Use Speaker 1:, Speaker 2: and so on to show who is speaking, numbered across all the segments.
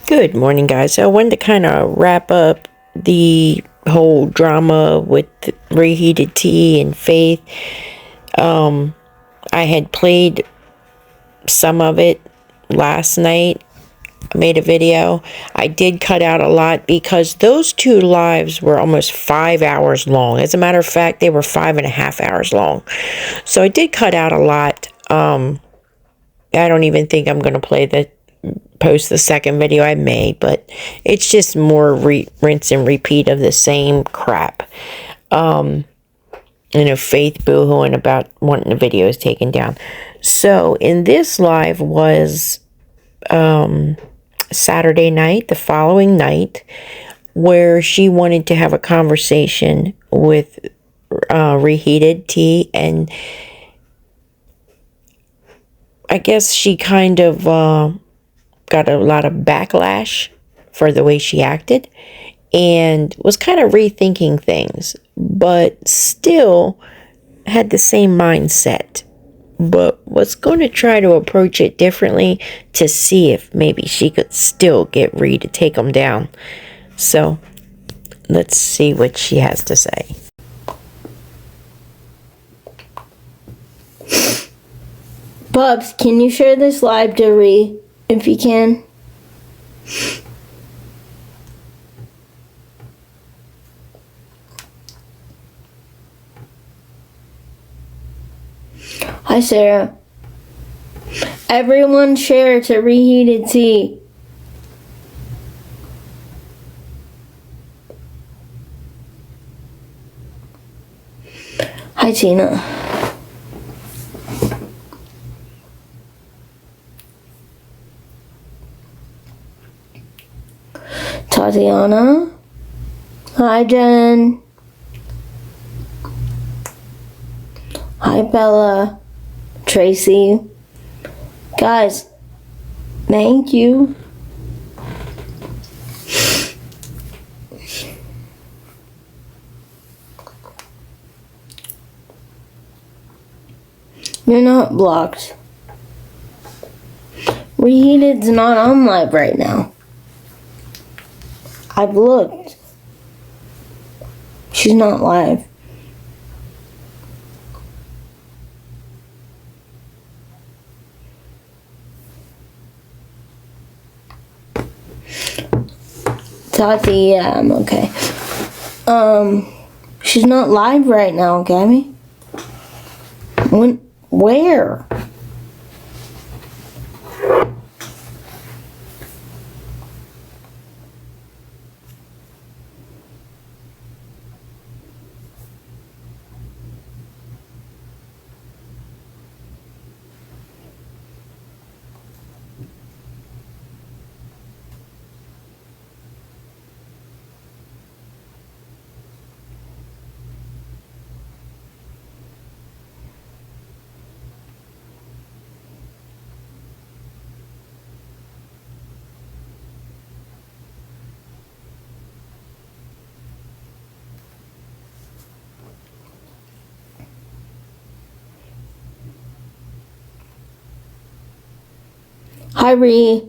Speaker 1: Good morning, guys. So I wanted to kind of wrap up the whole drama with Reheated Tea and Faith. I had played some of it last night. I made a video. I did cut out a lot because those two lives were almost 5 hours long. As a matter of fact, they were 5.5 hours long. So I did cut out a lot. I don't even think I'm going to post the second video I made, but it's just more rinse and repeat of the same crap. Faith boohooing about wanting the videos taken down. So in this live was Saturday night, the following night, where she wanted to have a conversation with Reheated Tea, and I guess she kind of got a lot of backlash for the way she acted and was kind of rethinking things, but still had the same mindset, but was going to try to approach it differently to see if maybe she could still get Ree to take them down. So let's see what she has to say.
Speaker 2: Bubs, can you share this live to Ree, if you can? Hi, Sarah. Everyone share to Reheated Tea. Hi, Tina. Tatiana. Hi, Jen. Hi, Bella. Tracy. Guys, thank you. You're not blocked. Reheated's not on live right now. I've looked. She's not live. Tati, yeah, I'm okay. She's not live right now, Gabby. Where? Hi, Ree.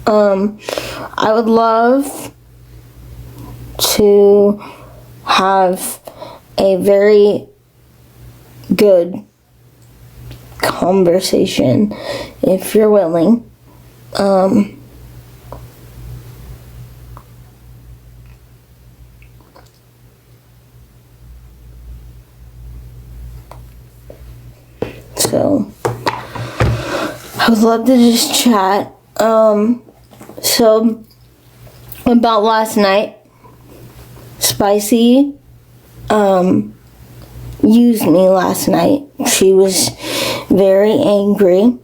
Speaker 2: I would love to have a very good conversation if you're willing. So I would love to just chat. So about last night, Spicy used me last night. She was very angry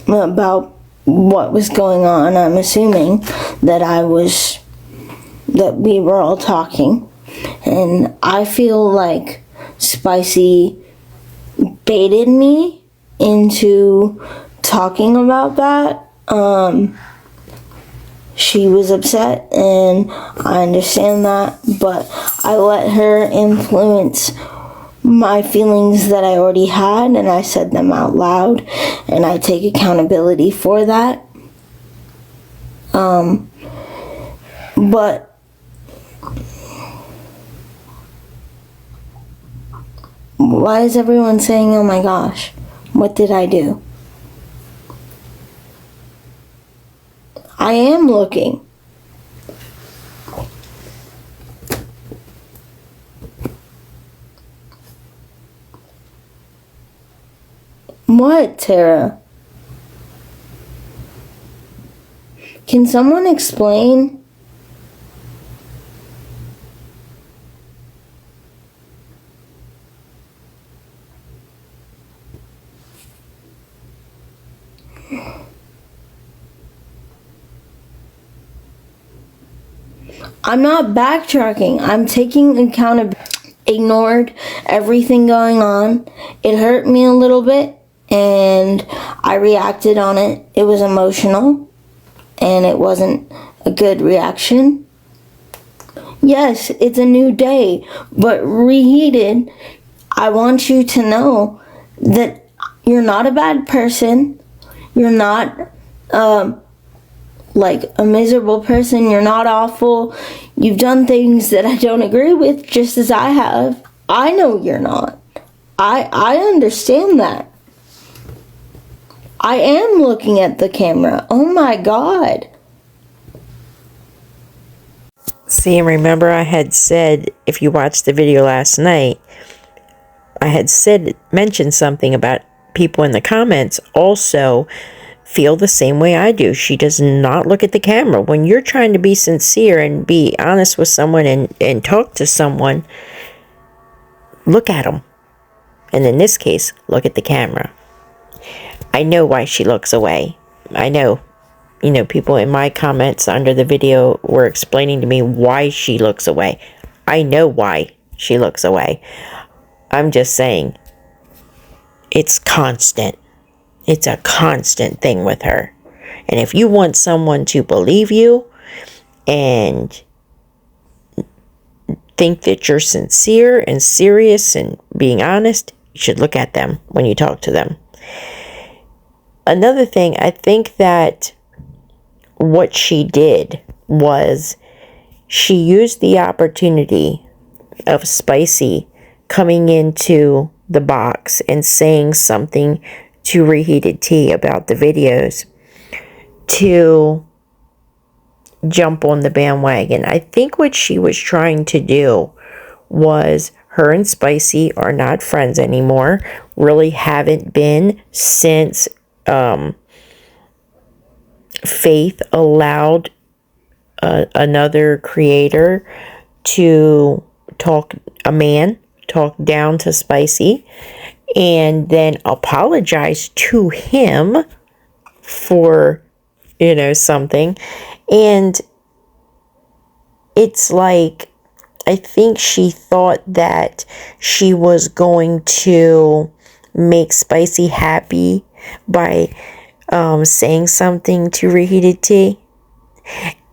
Speaker 2: about what was going on. I'm assuming that we were all talking, and I feel like Spicy baited me into talking about that. She was upset, and I understand that, but I let her influence my feelings that I already had, and I said them out loud, and I take accountability for that. But why is everyone saying, oh my gosh, what did I do? I am looking. What, Tara? Can someone explain? I'm not backtracking. I'm taking accountability. Ignored everything going on. It hurt me a little bit, and I reacted on it. It was emotional, and it wasn't a good reaction. Yes, it's a new day, but reheated, I want you to know that you're not a bad person. You're not like a miserable person. You're not awful. You've done things that I don't agree with, just as I have. I know you're not. I understand that. I am looking at the camera. Oh my God.
Speaker 1: See, and remember I had said, if you watched the video last night, I had mentioned something about people in the comments also feel the same way I do. She does not look at the camera. When you're trying to be sincere and be honest with someone and talk to someone, look at them. And in this case, look at the camera. I know why she looks away. I know. People in my comments under the video were explaining to me why she looks away. I know why she looks away. I'm just saying, it's constant. It's a constant thing with her. And if you want someone to believe you and think that you're sincere and serious and being honest, you should look at them when you talk to them. Another thing, I think that what she did was she used the opportunity of Spicy coming into the box and saying something to Reheated Tea about the videos to jump on the bandwagon. I think what she was trying to do was, her and Spicy are not friends anymore, really haven't been since Faith allowed another creator to talk down to Spicy and then apologize to him for something. And it's like, I think she thought that she was going to make Spicy happy by saying something to Reheated Tea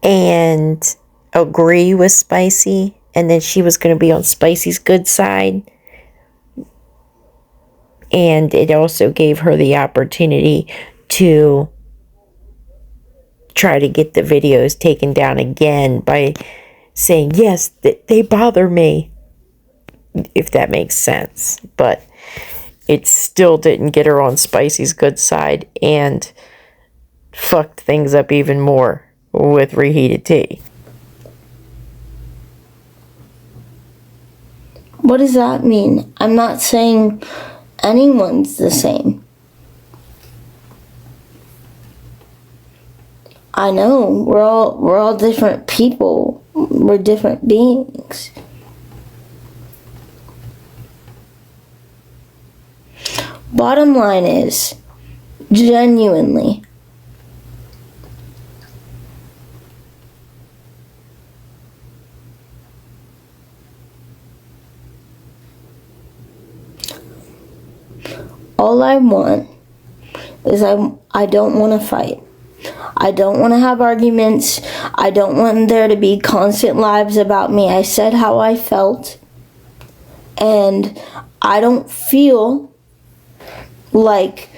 Speaker 1: and agree with Spicy, and then she was going to be on Spicy's good side. And it also gave her the opportunity to try to get the videos taken down again by saying, yes, they bother me, if that makes sense. But it still didn't get her on Spicy's good side and fucked things up even more with Reheated Tea.
Speaker 2: What does that mean? I'm not saying anyone's the same. I know we're all different people. We're different beings. Bottom line is, genuinely, all I want is I don't want to fight. I don't want to have arguments. I don't want there to be constant lives about me. I said how I felt, and I don't feel like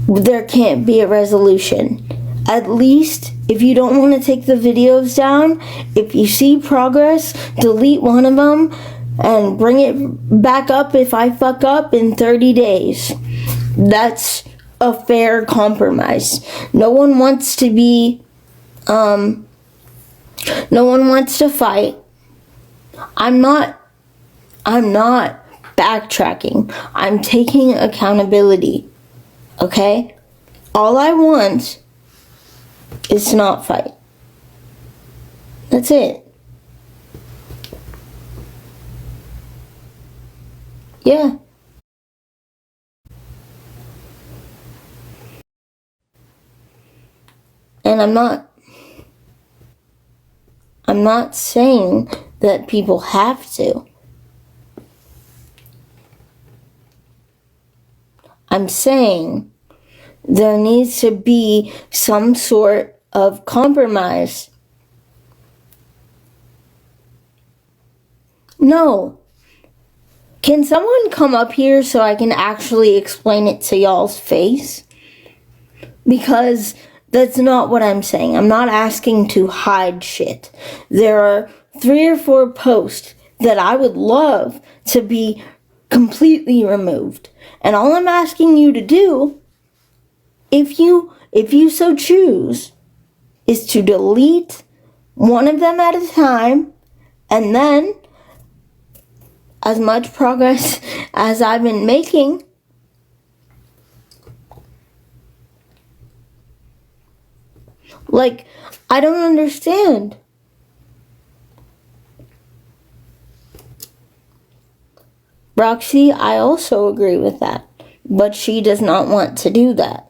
Speaker 2: there can't be a resolution. At least If you don't want to take the videos down, if you see progress, delete one of them and bring it back up if I fuck up in 30 days. That's a fair compromise. No one wants to be, no one wants to fight. I'm not backtracking. I'm taking accountability. Okay? All I want is to not fight. That's it. Yeah. And I'm not saying that people have to. I'm saying there needs to be some sort of compromise. No. Can someone come up here so I can actually explain it to y'all's face? Because that's not what I'm saying. I'm not asking to hide shit. There are 3 or 4 posts that I would love to be completely removed. And all I'm asking you to do, if you so choose, is to delete one of them at a time, and then as much progress as I've been making, like, I don't understand. Roxy, I also agree with that, but she does not want to do that.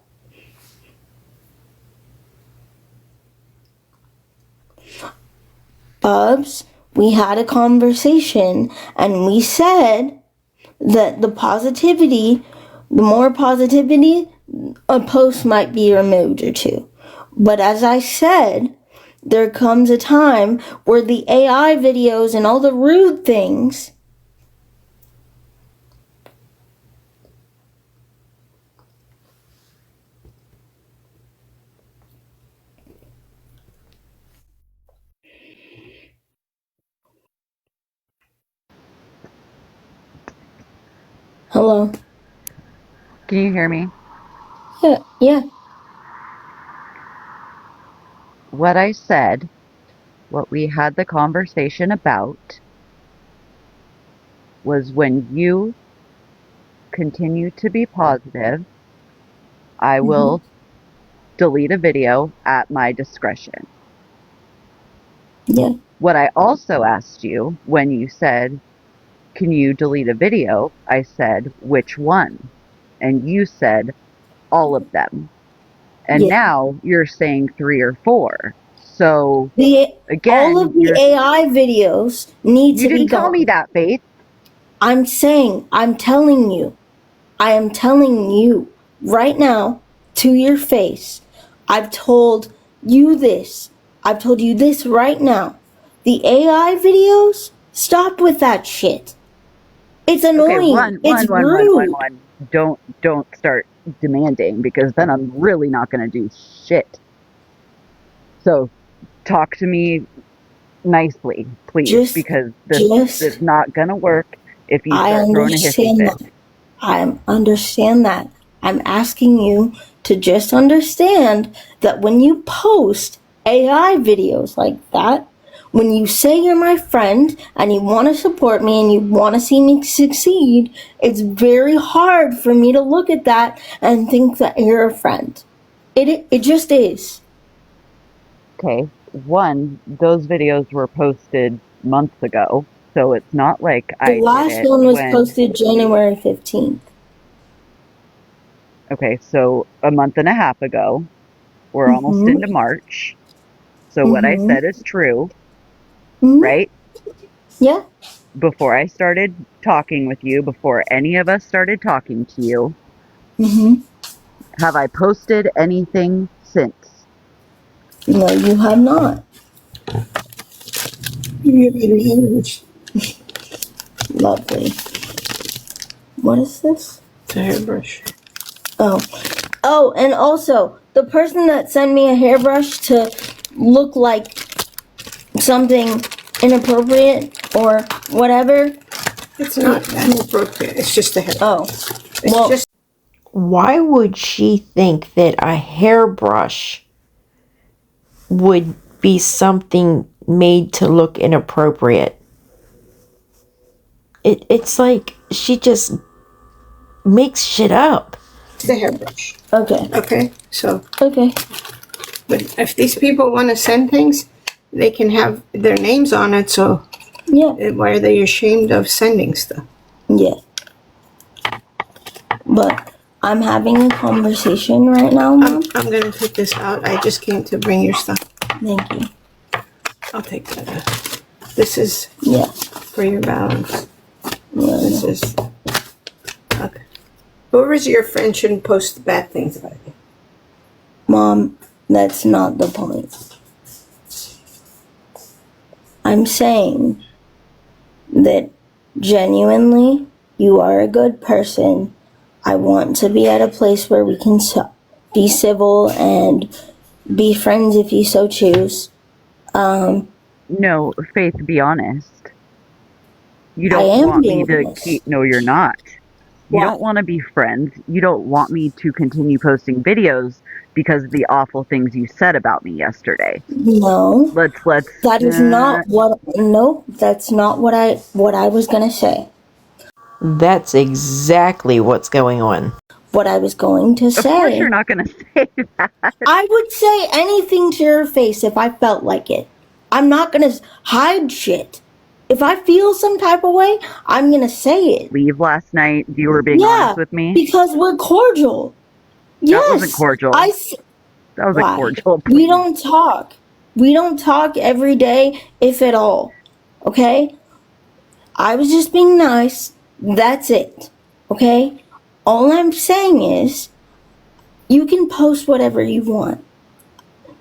Speaker 2: Bubs, we had a conversation and we said that the more positivity, a post might be removed or 2. But as I said, there comes a time where the AI videos and all the rude things Hello.
Speaker 3: Can you hear me?
Speaker 2: Yeah.
Speaker 3: What I said, what we had the conversation about, was when you continue to be positive, I will delete a video at my discretion.
Speaker 2: Yeah.
Speaker 3: What I also asked you when you said, can you delete a video? I said, which one? And you said, all of them. And
Speaker 2: Yeah.
Speaker 3: now you're saying 3 or 4. So
Speaker 2: All of
Speaker 3: again,
Speaker 2: the AI videos need
Speaker 3: you
Speaker 2: to be
Speaker 3: didn't tell me
Speaker 2: gone.
Speaker 3: that, Faith.
Speaker 2: I am telling you right now to your face. I've told you this. I've told you this right now. The AI videos, stop with that shit. It's
Speaker 3: Okay,
Speaker 2: annoying. It's rude.
Speaker 3: don't start demanding, because then I'm really not going to do shit. So talk to me nicely, please,
Speaker 2: Just,
Speaker 3: because this is
Speaker 2: just,
Speaker 3: not going to work if you
Speaker 2: I
Speaker 3: start throwing a hissy
Speaker 2: understand
Speaker 3: fit.
Speaker 2: that. I understand that. I'm asking you to just understand that when you post AI videos like that, when you say you're my friend and you want to support me and you want to see me succeed, it's very hard for me to look at that and think that you're a friend. It just is.
Speaker 3: Okay, one, those videos were posted months ago, so it's not like
Speaker 2: The
Speaker 3: I did
Speaker 2: last
Speaker 3: it
Speaker 2: one was
Speaker 3: when.
Speaker 2: posted January 15th.
Speaker 3: Okay, so a month and a half ago. We're almost
Speaker 2: Mm-hmm.
Speaker 3: into March. So what I
Speaker 2: Mm-hmm.
Speaker 3: said is true,
Speaker 2: Mm-hmm.
Speaker 3: right?
Speaker 2: Yeah.
Speaker 3: Before I started talking with you, before any of us started talking to you,
Speaker 2: Mm-hmm.
Speaker 3: have I posted anything since?
Speaker 2: No, you have not. Lovely. What is this?
Speaker 1: It's a hairbrush.
Speaker 2: Oh. Oh, and also, the person that sent me a hairbrush to look like something inappropriate or whatever.
Speaker 4: It's not inappropriate. It's just a hair.
Speaker 2: Oh,
Speaker 4: It's
Speaker 2: well,
Speaker 4: just
Speaker 1: Why would she think that a hairbrush would be something made to look inappropriate? It's like she just makes shit up.
Speaker 4: the hairbrush.
Speaker 2: okay,
Speaker 4: Okay, so
Speaker 2: okay.
Speaker 4: but if these people want to send things, they can have their names on it. So
Speaker 2: Yeah,
Speaker 4: why are they ashamed of sending stuff?
Speaker 2: yeah. But I'm having a conversation right now, Mom.
Speaker 4: I'm gonna take this out. I just came to bring your stuff.
Speaker 2: Thank you.
Speaker 4: I'll take that out. This is
Speaker 2: Yeah,
Speaker 4: for your balance.
Speaker 2: yeah.
Speaker 4: This is okay. Whoever's your friend shouldn't post bad things about you.
Speaker 2: Mom, that's not the point. I'm saying that genuinely, you are a good person. I want to be at a place where we can be civil and be friends if you so choose.
Speaker 3: No, Faith, be honest. You
Speaker 2: I
Speaker 3: don't
Speaker 2: am
Speaker 3: want me
Speaker 2: being
Speaker 3: to
Speaker 2: honest.
Speaker 3: keep. No, you're not. You
Speaker 2: Why?
Speaker 3: don't want to be friends. You don't want me to continue posting videos because of the awful things you said about me yesterday.
Speaker 2: No,
Speaker 3: Let's.
Speaker 2: that is not what. No, that's not what I was gonna say.
Speaker 1: That's exactly what's going on.
Speaker 2: What I was going to
Speaker 3: Of course,
Speaker 2: say.
Speaker 3: you're not going to say that.
Speaker 2: I would say anything to your face if I felt like it. I'm not gonna hide shit. If I feel some type of way, I'm gonna say it.
Speaker 3: Leave last night. You were being
Speaker 2: Yeah,
Speaker 3: honest with me.
Speaker 2: because we're cordial. Yes,
Speaker 3: wasn't cordial. That was
Speaker 2: why?
Speaker 3: a cordial.
Speaker 2: We don't talk. We don't talk every day, if at all. Okay? I was just being nice. That's it. Okay? All I'm saying is, you can post whatever you want.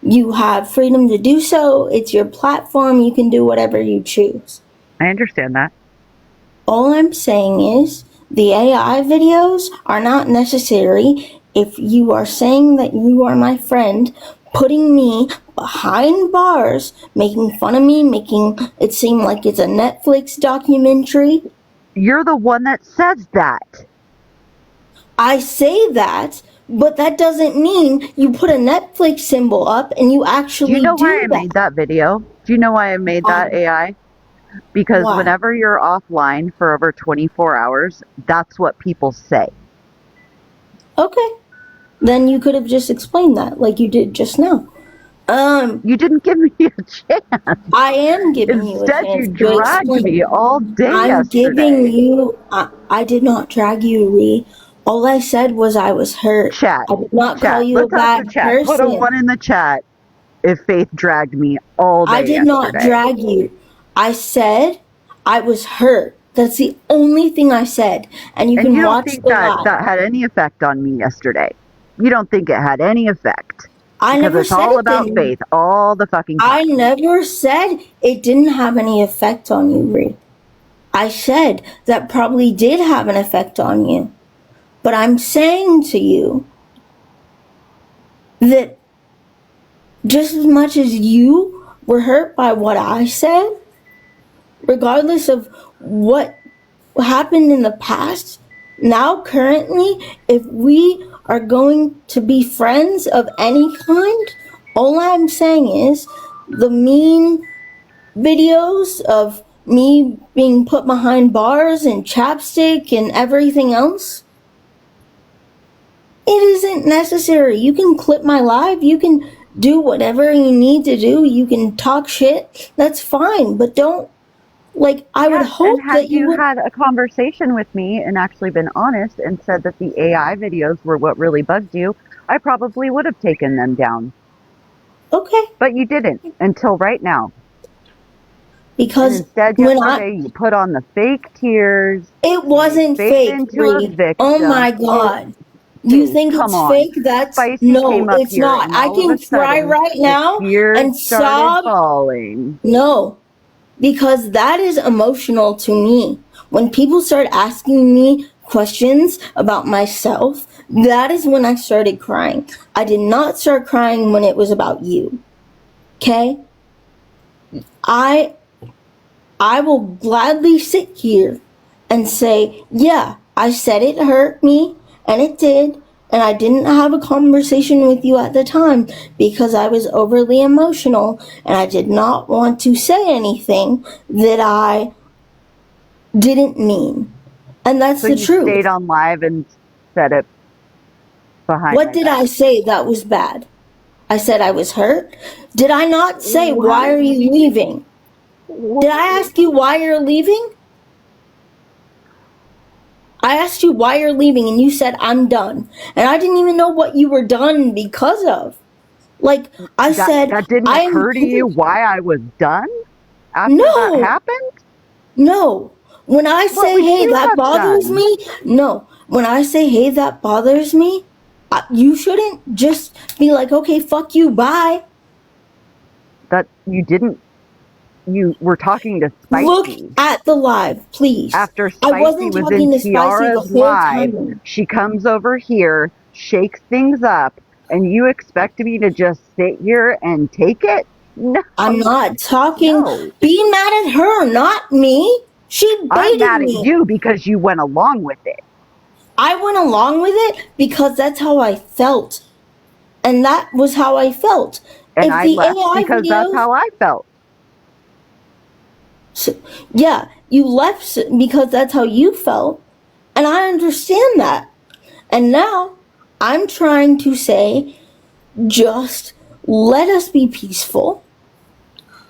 Speaker 2: You have freedom to do so. It's your platform. You can do whatever you choose.
Speaker 3: I understand that.
Speaker 2: All I'm saying is the AI videos are not necessary if you are saying that you are my friend, putting me behind bars, making fun of me, making it seem like it's a Netflix documentary.
Speaker 3: You're the one that says that.
Speaker 2: I say that, but that doesn't mean you put a Netflix symbol up and you actually
Speaker 3: Do you know why I
Speaker 2: that.
Speaker 3: made that video? Do you know why I made that AI? Because
Speaker 2: Why?
Speaker 3: whenever you're offline for over 24 hours, that's what people say.
Speaker 2: Okay. Then you could have just explained that like you did just now.
Speaker 3: You didn't give me a chance.
Speaker 2: I am giving you a
Speaker 3: Instead,
Speaker 2: chance
Speaker 3: you
Speaker 2: to
Speaker 3: dragged
Speaker 2: explain.
Speaker 3: me all day
Speaker 2: I'm
Speaker 3: yesterday.
Speaker 2: giving you. I did not drag you, Ree. All I said was I was hurt.
Speaker 3: Chat.
Speaker 2: I did not call
Speaker 3: Chat.
Speaker 2: you a
Speaker 3: Let's also
Speaker 2: bad
Speaker 3: chat. Put a
Speaker 2: person.
Speaker 3: 1 in the chat if Faith dragged me all day
Speaker 2: I did not
Speaker 3: yesterday.
Speaker 2: drag you. I said I was hurt. That's the only thing I said. And you
Speaker 3: And
Speaker 2: can
Speaker 3: you don't
Speaker 2: watch
Speaker 3: think
Speaker 2: the
Speaker 3: that
Speaker 2: live.
Speaker 3: that had any effect on me yesterday? You don't think it had any effect?
Speaker 2: I
Speaker 3: Because
Speaker 2: never
Speaker 3: it's
Speaker 2: said
Speaker 3: all
Speaker 2: it
Speaker 3: about
Speaker 2: didn't.
Speaker 3: Faith all the fucking time.
Speaker 2: I never said it didn't have any effect on you, Ree. I said that probably did have an effect on you. But I'm saying to you that just as much as you were hurt by what I said, regardless of what happened in the past, now currently, if we are going to be friends of any kind, all I'm saying is the mean videos of me being put behind bars and chapstick and everything else, it isn't necessary. You can clip my live, you can do whatever you need to do, you can talk shit, that's fine, but don't, like, I would hope
Speaker 3: and
Speaker 2: that
Speaker 3: had
Speaker 2: you
Speaker 3: you
Speaker 2: would.
Speaker 3: had a conversation with me and actually been honest and said that the AI videos were what really bugged you, I probably would have taken them down.
Speaker 2: Okay,
Speaker 3: But you didn't until right now. And
Speaker 2: because
Speaker 3: instead,
Speaker 2: when
Speaker 3: yesterday, you put on the fake tears.
Speaker 2: it wasn't
Speaker 3: Faith
Speaker 2: fake,
Speaker 3: into a
Speaker 2: Reed.
Speaker 3: victim.
Speaker 2: Oh my God. You
Speaker 3: Faith,
Speaker 2: think
Speaker 3: come
Speaker 2: it's
Speaker 3: on.
Speaker 2: fake? That's
Speaker 3: Spicy
Speaker 2: no,
Speaker 3: came up
Speaker 2: it's
Speaker 3: here,
Speaker 2: not.
Speaker 3: and
Speaker 2: I
Speaker 3: all of
Speaker 2: can
Speaker 3: a
Speaker 2: cry
Speaker 3: sudden,
Speaker 2: right now
Speaker 3: the tears
Speaker 2: and
Speaker 3: started
Speaker 2: sob.
Speaker 3: falling.
Speaker 2: No, because that is emotional to me. When people start asking me questions about myself, that is when I started crying. I did not start crying when it was about you. Okay? I will gladly sit here and say, yeah, I said it hurt me, and it did, and I didn't have a conversation with you at the time because I was overly emotional and I did not want to say anything that I didn't mean. And that's
Speaker 3: So
Speaker 2: the
Speaker 3: you
Speaker 2: truth.
Speaker 3: stayed on live and said it behind
Speaker 2: What
Speaker 3: my
Speaker 2: did
Speaker 3: back.
Speaker 2: I say that was bad? I said I was hurt? Did I not say, why are you leaving? Did I ask you why you're leaving? I asked you why you're leaving and you said, I'm done. And I didn't even know what you were done because of. Like, I said,
Speaker 3: That didn't
Speaker 2: I am
Speaker 3: occur to you why I was done after that
Speaker 2: No,
Speaker 3: happened?
Speaker 2: no. When I
Speaker 3: What
Speaker 2: say,
Speaker 3: would
Speaker 2: hey,
Speaker 3: you
Speaker 2: that
Speaker 3: have
Speaker 2: bothers
Speaker 3: done?
Speaker 2: me, no. When I say, hey, that bothers me, you shouldn't just be like, okay, fuck you, bye.
Speaker 3: That you didn't. You were talking to
Speaker 2: Look
Speaker 3: Spicy.
Speaker 2: at the live, please.
Speaker 3: After
Speaker 2: I
Speaker 3: Spicy
Speaker 2: wasn't
Speaker 3: was in
Speaker 2: talking to Spicy the
Speaker 3: Tiara's
Speaker 2: whole
Speaker 3: live,
Speaker 2: time.
Speaker 3: she comes over here, shakes things up, and you expect me to just sit here and take it? No.
Speaker 2: I'm not talking.
Speaker 3: No.
Speaker 2: Be mad at her, not me. She
Speaker 3: I'm
Speaker 2: baited
Speaker 3: mad at
Speaker 2: me.
Speaker 3: you because you went along with it.
Speaker 2: I went along with it because that's how I felt. And that was how I felt.
Speaker 3: And
Speaker 2: If
Speaker 3: I
Speaker 2: the
Speaker 3: left
Speaker 2: AI
Speaker 3: because that's
Speaker 2: videos,
Speaker 3: how I felt.
Speaker 2: so, yeah, you left because that's how you felt. And I understand that. And now I'm trying to say, just let us be peaceful.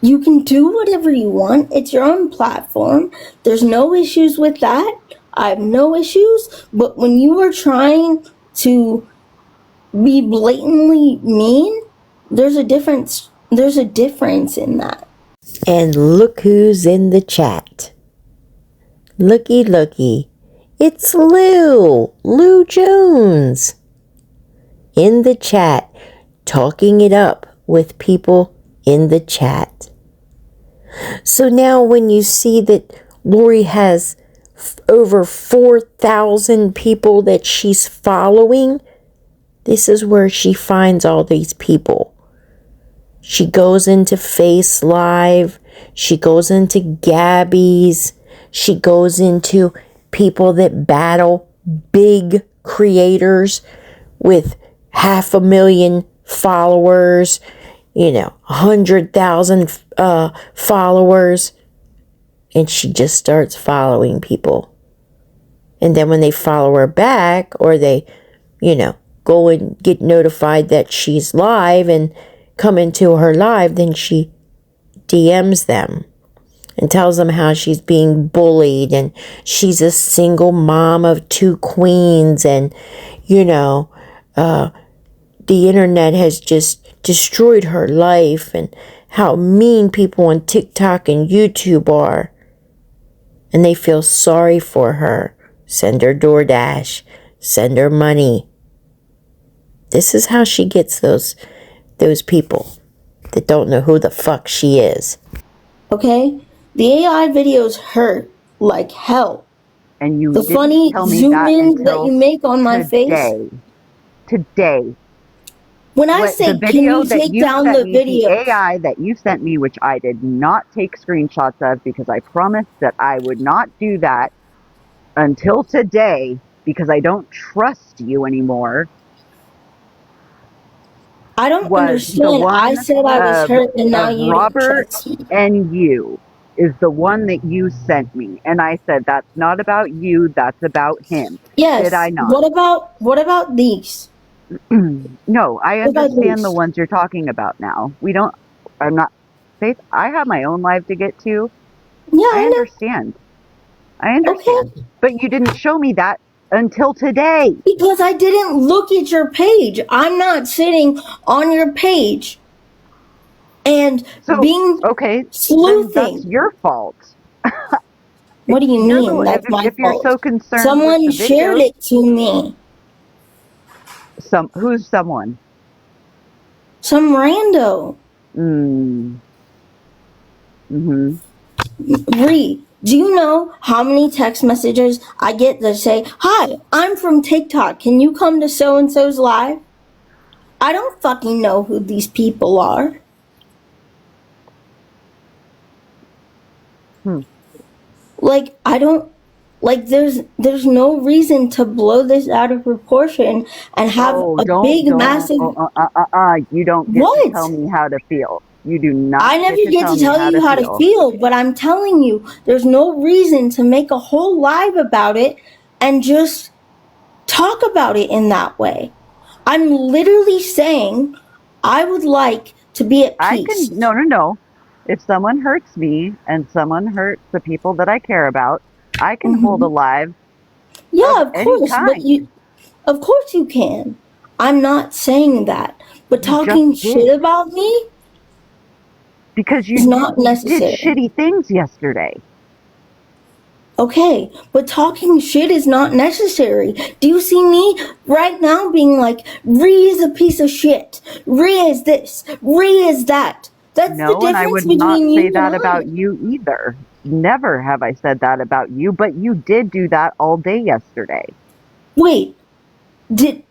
Speaker 2: You can do whatever you want. It's your own platform. There's no issues with that. I have no issues. But when you are trying to be blatantly mean, there's a difference. There's a difference in that.
Speaker 1: And look who's in the chat. Looky, looky. It's Lou Jones. In the chat, talking it up with people in the chat. So now when you see that Lori has over 4,000 people that she's following, this is where she finds all these people. She goes into Face Live. She goes into Gabby's. She goes into people that battle big creators with 500,000 followers, 100,000 followers. And she just starts following people. And then when they follow her back, or they, go and get notified that she's live and come into her live, then she DMs them and tells them how she's being bullied and she's a single mom of 2 queens, and the internet has just destroyed her life, and how mean people on TikTok and YouTube are, and they feel sorry for her. Send her DoorDash, send her money. This is how she gets those people that don't know who the fuck she is.
Speaker 2: Okay? The AI videos hurt like hell.
Speaker 3: And you
Speaker 2: The
Speaker 3: didn't
Speaker 2: funny
Speaker 3: tell me
Speaker 2: zoom
Speaker 3: that
Speaker 2: ins that
Speaker 3: until
Speaker 2: you make on my face.
Speaker 3: Today.
Speaker 2: When I
Speaker 3: The
Speaker 2: say, can
Speaker 3: video
Speaker 2: you
Speaker 3: that
Speaker 2: take
Speaker 3: you
Speaker 2: down
Speaker 3: sent
Speaker 2: the
Speaker 3: me, the
Speaker 2: videos?
Speaker 3: AI that you sent me, which I did not take screenshots of because I promised that I would not do that until today because I don't trust you anymore,
Speaker 2: I don't
Speaker 3: was the
Speaker 2: understand. I
Speaker 3: one
Speaker 2: said I was hurt and now
Speaker 3: of
Speaker 2: you don't
Speaker 3: Robert
Speaker 2: trust me.
Speaker 3: and you, is the one that you sent me. And I said, that's not about you, that's about him. Did I
Speaker 2: Yes.
Speaker 3: not?
Speaker 2: What about these?
Speaker 3: No, I
Speaker 2: What about
Speaker 3: understand the
Speaker 2: these?
Speaker 3: ones you're talking about now. I'm not, Faith, I have my own life to get to.
Speaker 2: Yeah,
Speaker 3: I
Speaker 2: I know.
Speaker 3: understand. I understand.
Speaker 2: Okay.
Speaker 3: But you didn't show me that until today.
Speaker 2: Because I didn't look at your page. I'm not sitting on your page and
Speaker 3: So,
Speaker 2: being
Speaker 3: okay, then that's
Speaker 2: sleuthing.
Speaker 3: your fault.
Speaker 2: What do you
Speaker 3: You're the
Speaker 2: mean?
Speaker 3: one,
Speaker 2: That's my
Speaker 3: if you're
Speaker 2: fault.
Speaker 3: so concerned with
Speaker 2: Someone
Speaker 3: the
Speaker 2: shared
Speaker 3: videos,
Speaker 2: it to me.
Speaker 3: who's someone?
Speaker 2: Some rando.
Speaker 3: Mm. Mm-hmm.
Speaker 2: Bree, do you know how many text messages I get that say, hi, I'm from TikTok. Can you come to so-and-so's live? I don't fucking know who these people are. Like, I don't, like, there's no reason to blow this out of proportion and have
Speaker 3: Oh,
Speaker 2: a big, massive,
Speaker 3: you don't get to tell
Speaker 2: what?
Speaker 3: me how to feel. You do not
Speaker 2: I never
Speaker 3: get to
Speaker 2: get
Speaker 3: tell
Speaker 2: to
Speaker 3: me
Speaker 2: tell
Speaker 3: how
Speaker 2: you
Speaker 3: to
Speaker 2: how to
Speaker 3: feel.
Speaker 2: feel, but I'm telling you, there's no reason to make a whole live about it and just talk about it in that way. I'm literally saying I would like to be at peace.
Speaker 3: No. If someone hurts me and someone hurts the people that I care about, I can hold a live of
Speaker 2: Yeah, of
Speaker 3: any
Speaker 2: course, but
Speaker 3: kind.
Speaker 2: of course you can. I'm not saying that, but
Speaker 3: You just
Speaker 2: talking shit
Speaker 3: did.
Speaker 2: about me
Speaker 3: Because
Speaker 2: is not
Speaker 3: you did
Speaker 2: necessary.
Speaker 3: shitty things yesterday.
Speaker 2: Okay, but talking shit is not necessary. Do you see me right now being like, Ree is a piece of shit. Ree is this. Ree is that. That's the
Speaker 3: No, and I
Speaker 2: difference
Speaker 3: would not
Speaker 2: between
Speaker 3: say
Speaker 2: you and
Speaker 3: that about
Speaker 2: I.
Speaker 3: you either. Never have I said that about you, but you did do that all day yesterday.
Speaker 2: Wait, did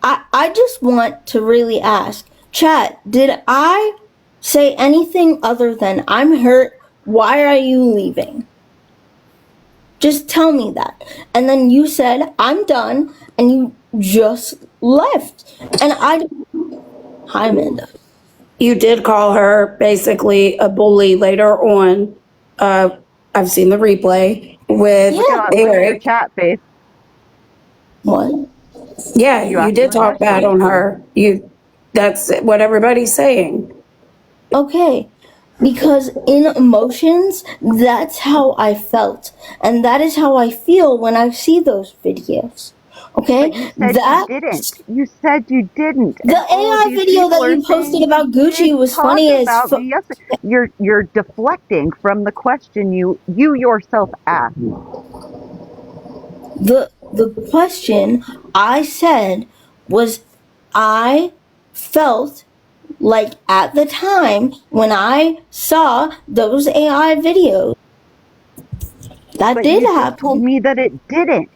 Speaker 2: I just want to really ask, chat, did I say anything other than I'm hurt, why are you leaving? Just tell me that. And then you said, I'm done, and you just left. And hi, Amanda.
Speaker 5: You did call her basically a bully later on. I've seen the replay with
Speaker 3: Look
Speaker 2: Yeah,
Speaker 3: at your
Speaker 5: Eric.
Speaker 3: chat, Faith.
Speaker 2: what?
Speaker 5: Yeah,
Speaker 3: You
Speaker 5: you
Speaker 3: asked me
Speaker 5: did
Speaker 3: a
Speaker 5: talk bad
Speaker 3: question.
Speaker 5: on her. That's what everybody's saying.
Speaker 2: Okay, because in emotions, that's how I felt. And that is how I feel when I see those videos. Okay?
Speaker 3: But you said you didn't.
Speaker 2: That
Speaker 3: You said you didn't.
Speaker 2: the
Speaker 3: And all of
Speaker 2: AI
Speaker 3: these
Speaker 2: video
Speaker 3: people
Speaker 2: that
Speaker 3: are
Speaker 2: you
Speaker 3: saying
Speaker 2: posted about
Speaker 3: you
Speaker 2: Gucci
Speaker 3: did
Speaker 2: was
Speaker 3: talk
Speaker 2: funny as
Speaker 3: about me yesterday. You're deflecting from the question you yourself asked.
Speaker 2: the question I said was I felt like at the time when I saw those AI videos that
Speaker 3: But
Speaker 2: did
Speaker 3: you just told
Speaker 2: happen.
Speaker 3: me that it didn't.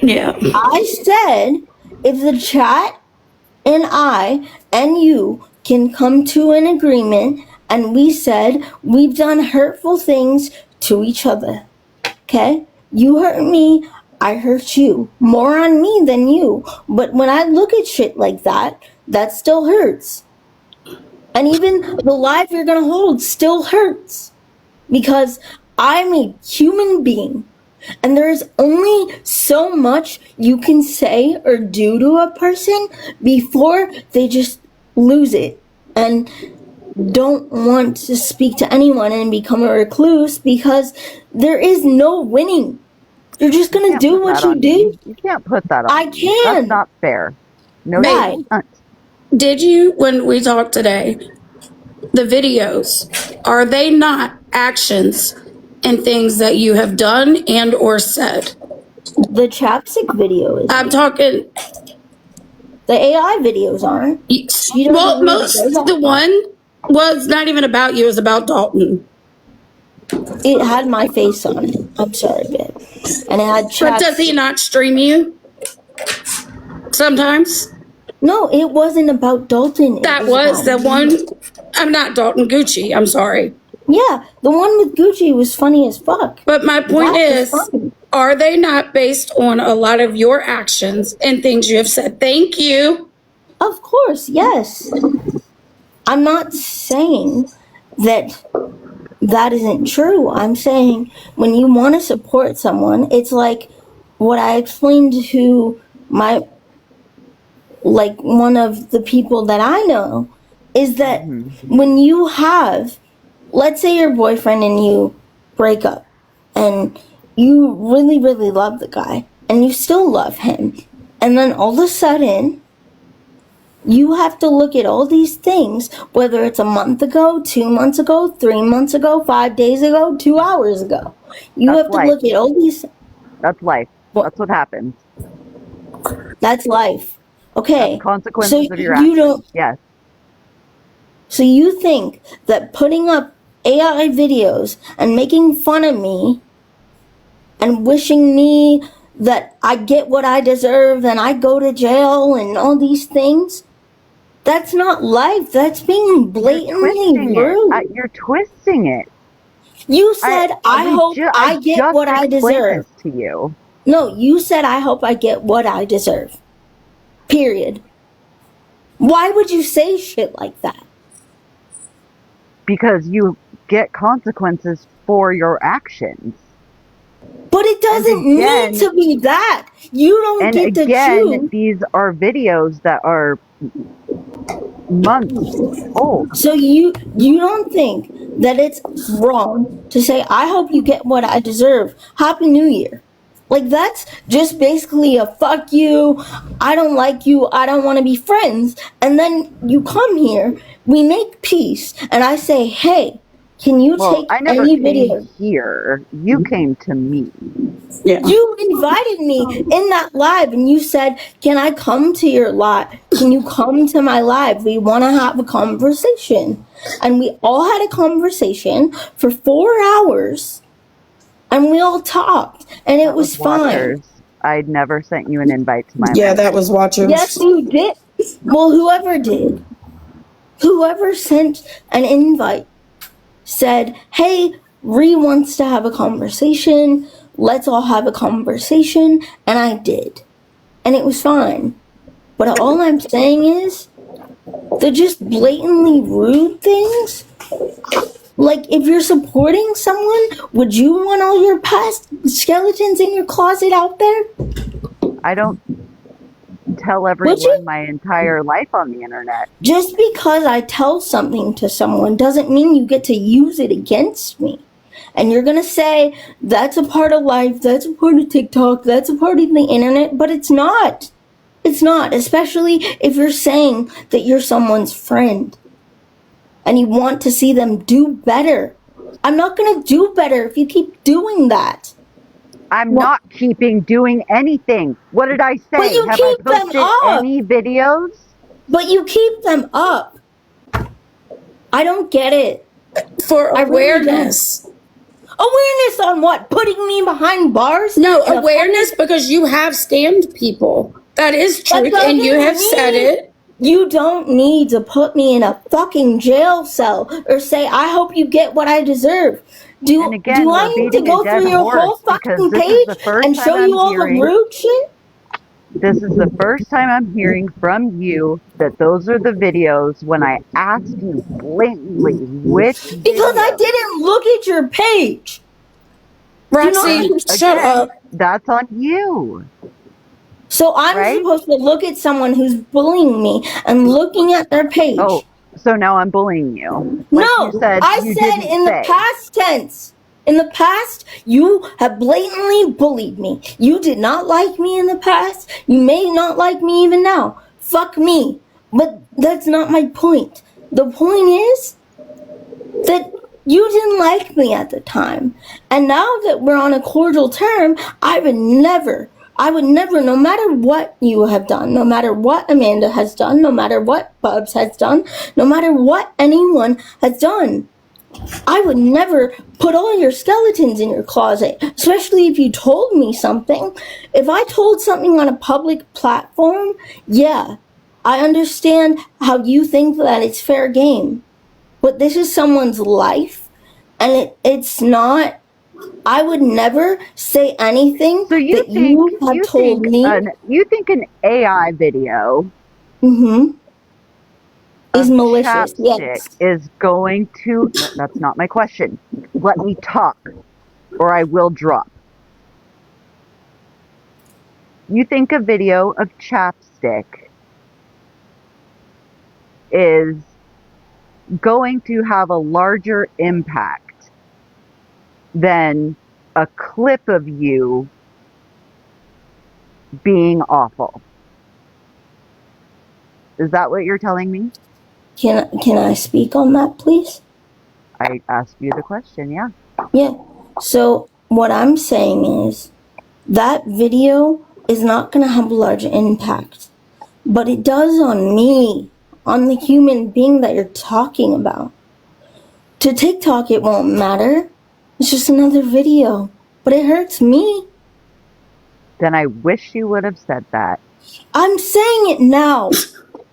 Speaker 5: Yeah.
Speaker 2: I said if the chat and I and you can come to an agreement, and we said we've done hurtful things to each other. Okay? You hurt me, I hurt you. More on me than you. But when I look at shit like that, that still hurts. And even the life you're gonna hold still hurts. Because I'm a human being. And there is only so much you can say or do to a person before they just lose it and don't want to speak to anyone and become a recluse, because there is no winning. You're just
Speaker 3: You
Speaker 2: gonna
Speaker 3: can't
Speaker 2: do
Speaker 3: put
Speaker 2: what
Speaker 3: that
Speaker 2: you
Speaker 3: on me.
Speaker 2: do.
Speaker 3: You can't put that
Speaker 2: I
Speaker 3: on me. That's
Speaker 2: can.
Speaker 3: not fair. No, you
Speaker 5: Faith,
Speaker 2: Why?
Speaker 3: can't.
Speaker 5: did you, when we talked today, the videos, are they not actions and things that you have done and or said?
Speaker 2: The chapstick video is.
Speaker 5: I'm talking,
Speaker 2: The AI videos aren't. She doesn't
Speaker 5: well,
Speaker 2: need to go
Speaker 5: most, the
Speaker 2: that far.
Speaker 5: one was not even about you, it was about Dalton.
Speaker 2: It had my face on it. I'm sorry, babe. And it had
Speaker 5: But does he
Speaker 2: chapstick.
Speaker 5: not stream you sometimes?
Speaker 2: No, it wasn't about Dalton. It
Speaker 5: That
Speaker 2: was
Speaker 5: was
Speaker 2: about
Speaker 5: the
Speaker 2: me.
Speaker 5: one. I'm not Dalton, Gucci. I'm sorry.
Speaker 2: Yeah, the one with Gucci was funny as fuck.
Speaker 5: But my point
Speaker 2: That was
Speaker 5: is,
Speaker 2: funny.
Speaker 5: are they not based on a lot of your actions and things you have said? Thank you.
Speaker 2: Of course, yes. I'm not saying that that isn't true. I'm saying when you want to support someone, it's like what I explained to my, like, one of the people that I know, is that when you have, let's say your boyfriend and you break up and you really, really love the guy and you still love him, and then all of a sudden you have to look at all these things, whether it's a month ago, 2 months ago, 3 months ago, 5 days ago, 2 hours ago. You
Speaker 3: That's
Speaker 2: have to
Speaker 3: life.
Speaker 2: look at all these.
Speaker 3: That's life.
Speaker 2: Well,
Speaker 3: That's what happens.
Speaker 2: that's life.
Speaker 3: That's
Speaker 2: Okay, so
Speaker 3: consequences of your
Speaker 2: you
Speaker 3: actions.
Speaker 2: don't.
Speaker 3: Yes.
Speaker 2: So you think that putting up AI videos and making fun of me and wishing me that I get what I deserve and I go to jail and all these things, that's not life. That's being
Speaker 3: You're
Speaker 2: blatantly
Speaker 3: twisting it.
Speaker 2: rude.
Speaker 3: You're twisting it.
Speaker 2: You said, I hope I get what I deserve.
Speaker 3: This to you.
Speaker 2: No, you said, I hope I get what I deserve. Period. Why would you say shit like that?
Speaker 3: Because you get consequences for your actions.
Speaker 2: But it doesn't need to be that. You don't get to choose.
Speaker 3: These are videos that are months old.
Speaker 2: So you don't think that it's wrong to say, I hope you get what I deserve. Happy New Year. Like, that's just basically a fuck you, I don't like you, I don't want to be friends. And then you come here, we make peace, and I say, hey, can you take any videos?
Speaker 3: Here, you came to me.
Speaker 2: Yeah. You invited me in that live, and you said, can I come to your live? Can you come to my live? We want to have a conversation. And we all had a conversation for 4 hours, and we all talked, and it was fine.
Speaker 3: I'd never sent you an invite to my live.
Speaker 6: Yeah, that was Watchers.
Speaker 2: Yes, you did. Well, whoever did. Whoever sent an invite said, hey, Ree wants to have a conversation. Let's all have a conversation. And I did. And it was fine. But all I'm saying is, they're just blatantly rude things. Like, if you're supporting someone, would you want all your past skeletons in your closet out there?
Speaker 3: I don't tell everyone my entire life on the internet.
Speaker 2: Just because I tell something to someone doesn't mean you get to use it against me. And you're going to say, that's a part of life, that's a part of TikTok, that's a part of the internet, but it's not. It's not, especially if you're saying that you're someone's friend and you want to see them do better. I'm not going to do better if you keep doing that.
Speaker 3: I'm not doing anything. What did I say?
Speaker 2: But you
Speaker 3: Have
Speaker 2: keep
Speaker 3: I posted
Speaker 2: them up.
Speaker 3: Any videos?
Speaker 2: But you keep them up. I don't get it.
Speaker 5: For awareness.
Speaker 2: Really awareness on what? Putting me behind bars?
Speaker 5: No, awareness because you have scammed people. That is truth, and you have said it.
Speaker 2: You don't need to put me in a fucking jail cell or say, I hope you get what I deserve. Do I need to go through your whole fucking page and show you all the rude shit?
Speaker 3: This is the first time I'm hearing from you that those are the videos when I asked you blatantly which
Speaker 2: Because I didn't look at your page.
Speaker 5: Roxy, shut up.
Speaker 3: That's on you.
Speaker 2: So I'm supposed to look at someone who's bullying me and looking at their page.
Speaker 3: Oh, so now I'm bullying you.
Speaker 2: Like no, I said in the past tense. In the past, you have blatantly bullied me. You did not like me in the past. You may not like me even now. Fuck me. But that's not my point. The point is that you didn't like me at the time. And now that we're on a cordial term, I would never, no matter what you have done, no matter what Amanda has done, no matter what Bubs has done, no matter what anyone has done, I would never put all your skeletons in your closet, especially if you told me something. If I told something on a public platform, yeah, I understand how you think that it's fair game. But this is someone's life, and it's not. I would never say anything that you have told me.
Speaker 3: You think an AI video
Speaker 2: is malicious, yes.
Speaker 3: Is going to, that's not my question. Let me talk, or I will drop. You think a video of chapstick is going to have a larger impact than a clip of you being awful? Is that what you're telling me?
Speaker 2: Can I speak on that, please?
Speaker 3: I asked you the question, yeah.
Speaker 2: Yeah. So what I'm saying is that video is not going to have a large impact, but it does on me, on the human being that you're talking about. To TikTok, it won't matter. It's just another video, but it hurts me.
Speaker 3: Then I wish you would have said that.
Speaker 2: I'm saying it now.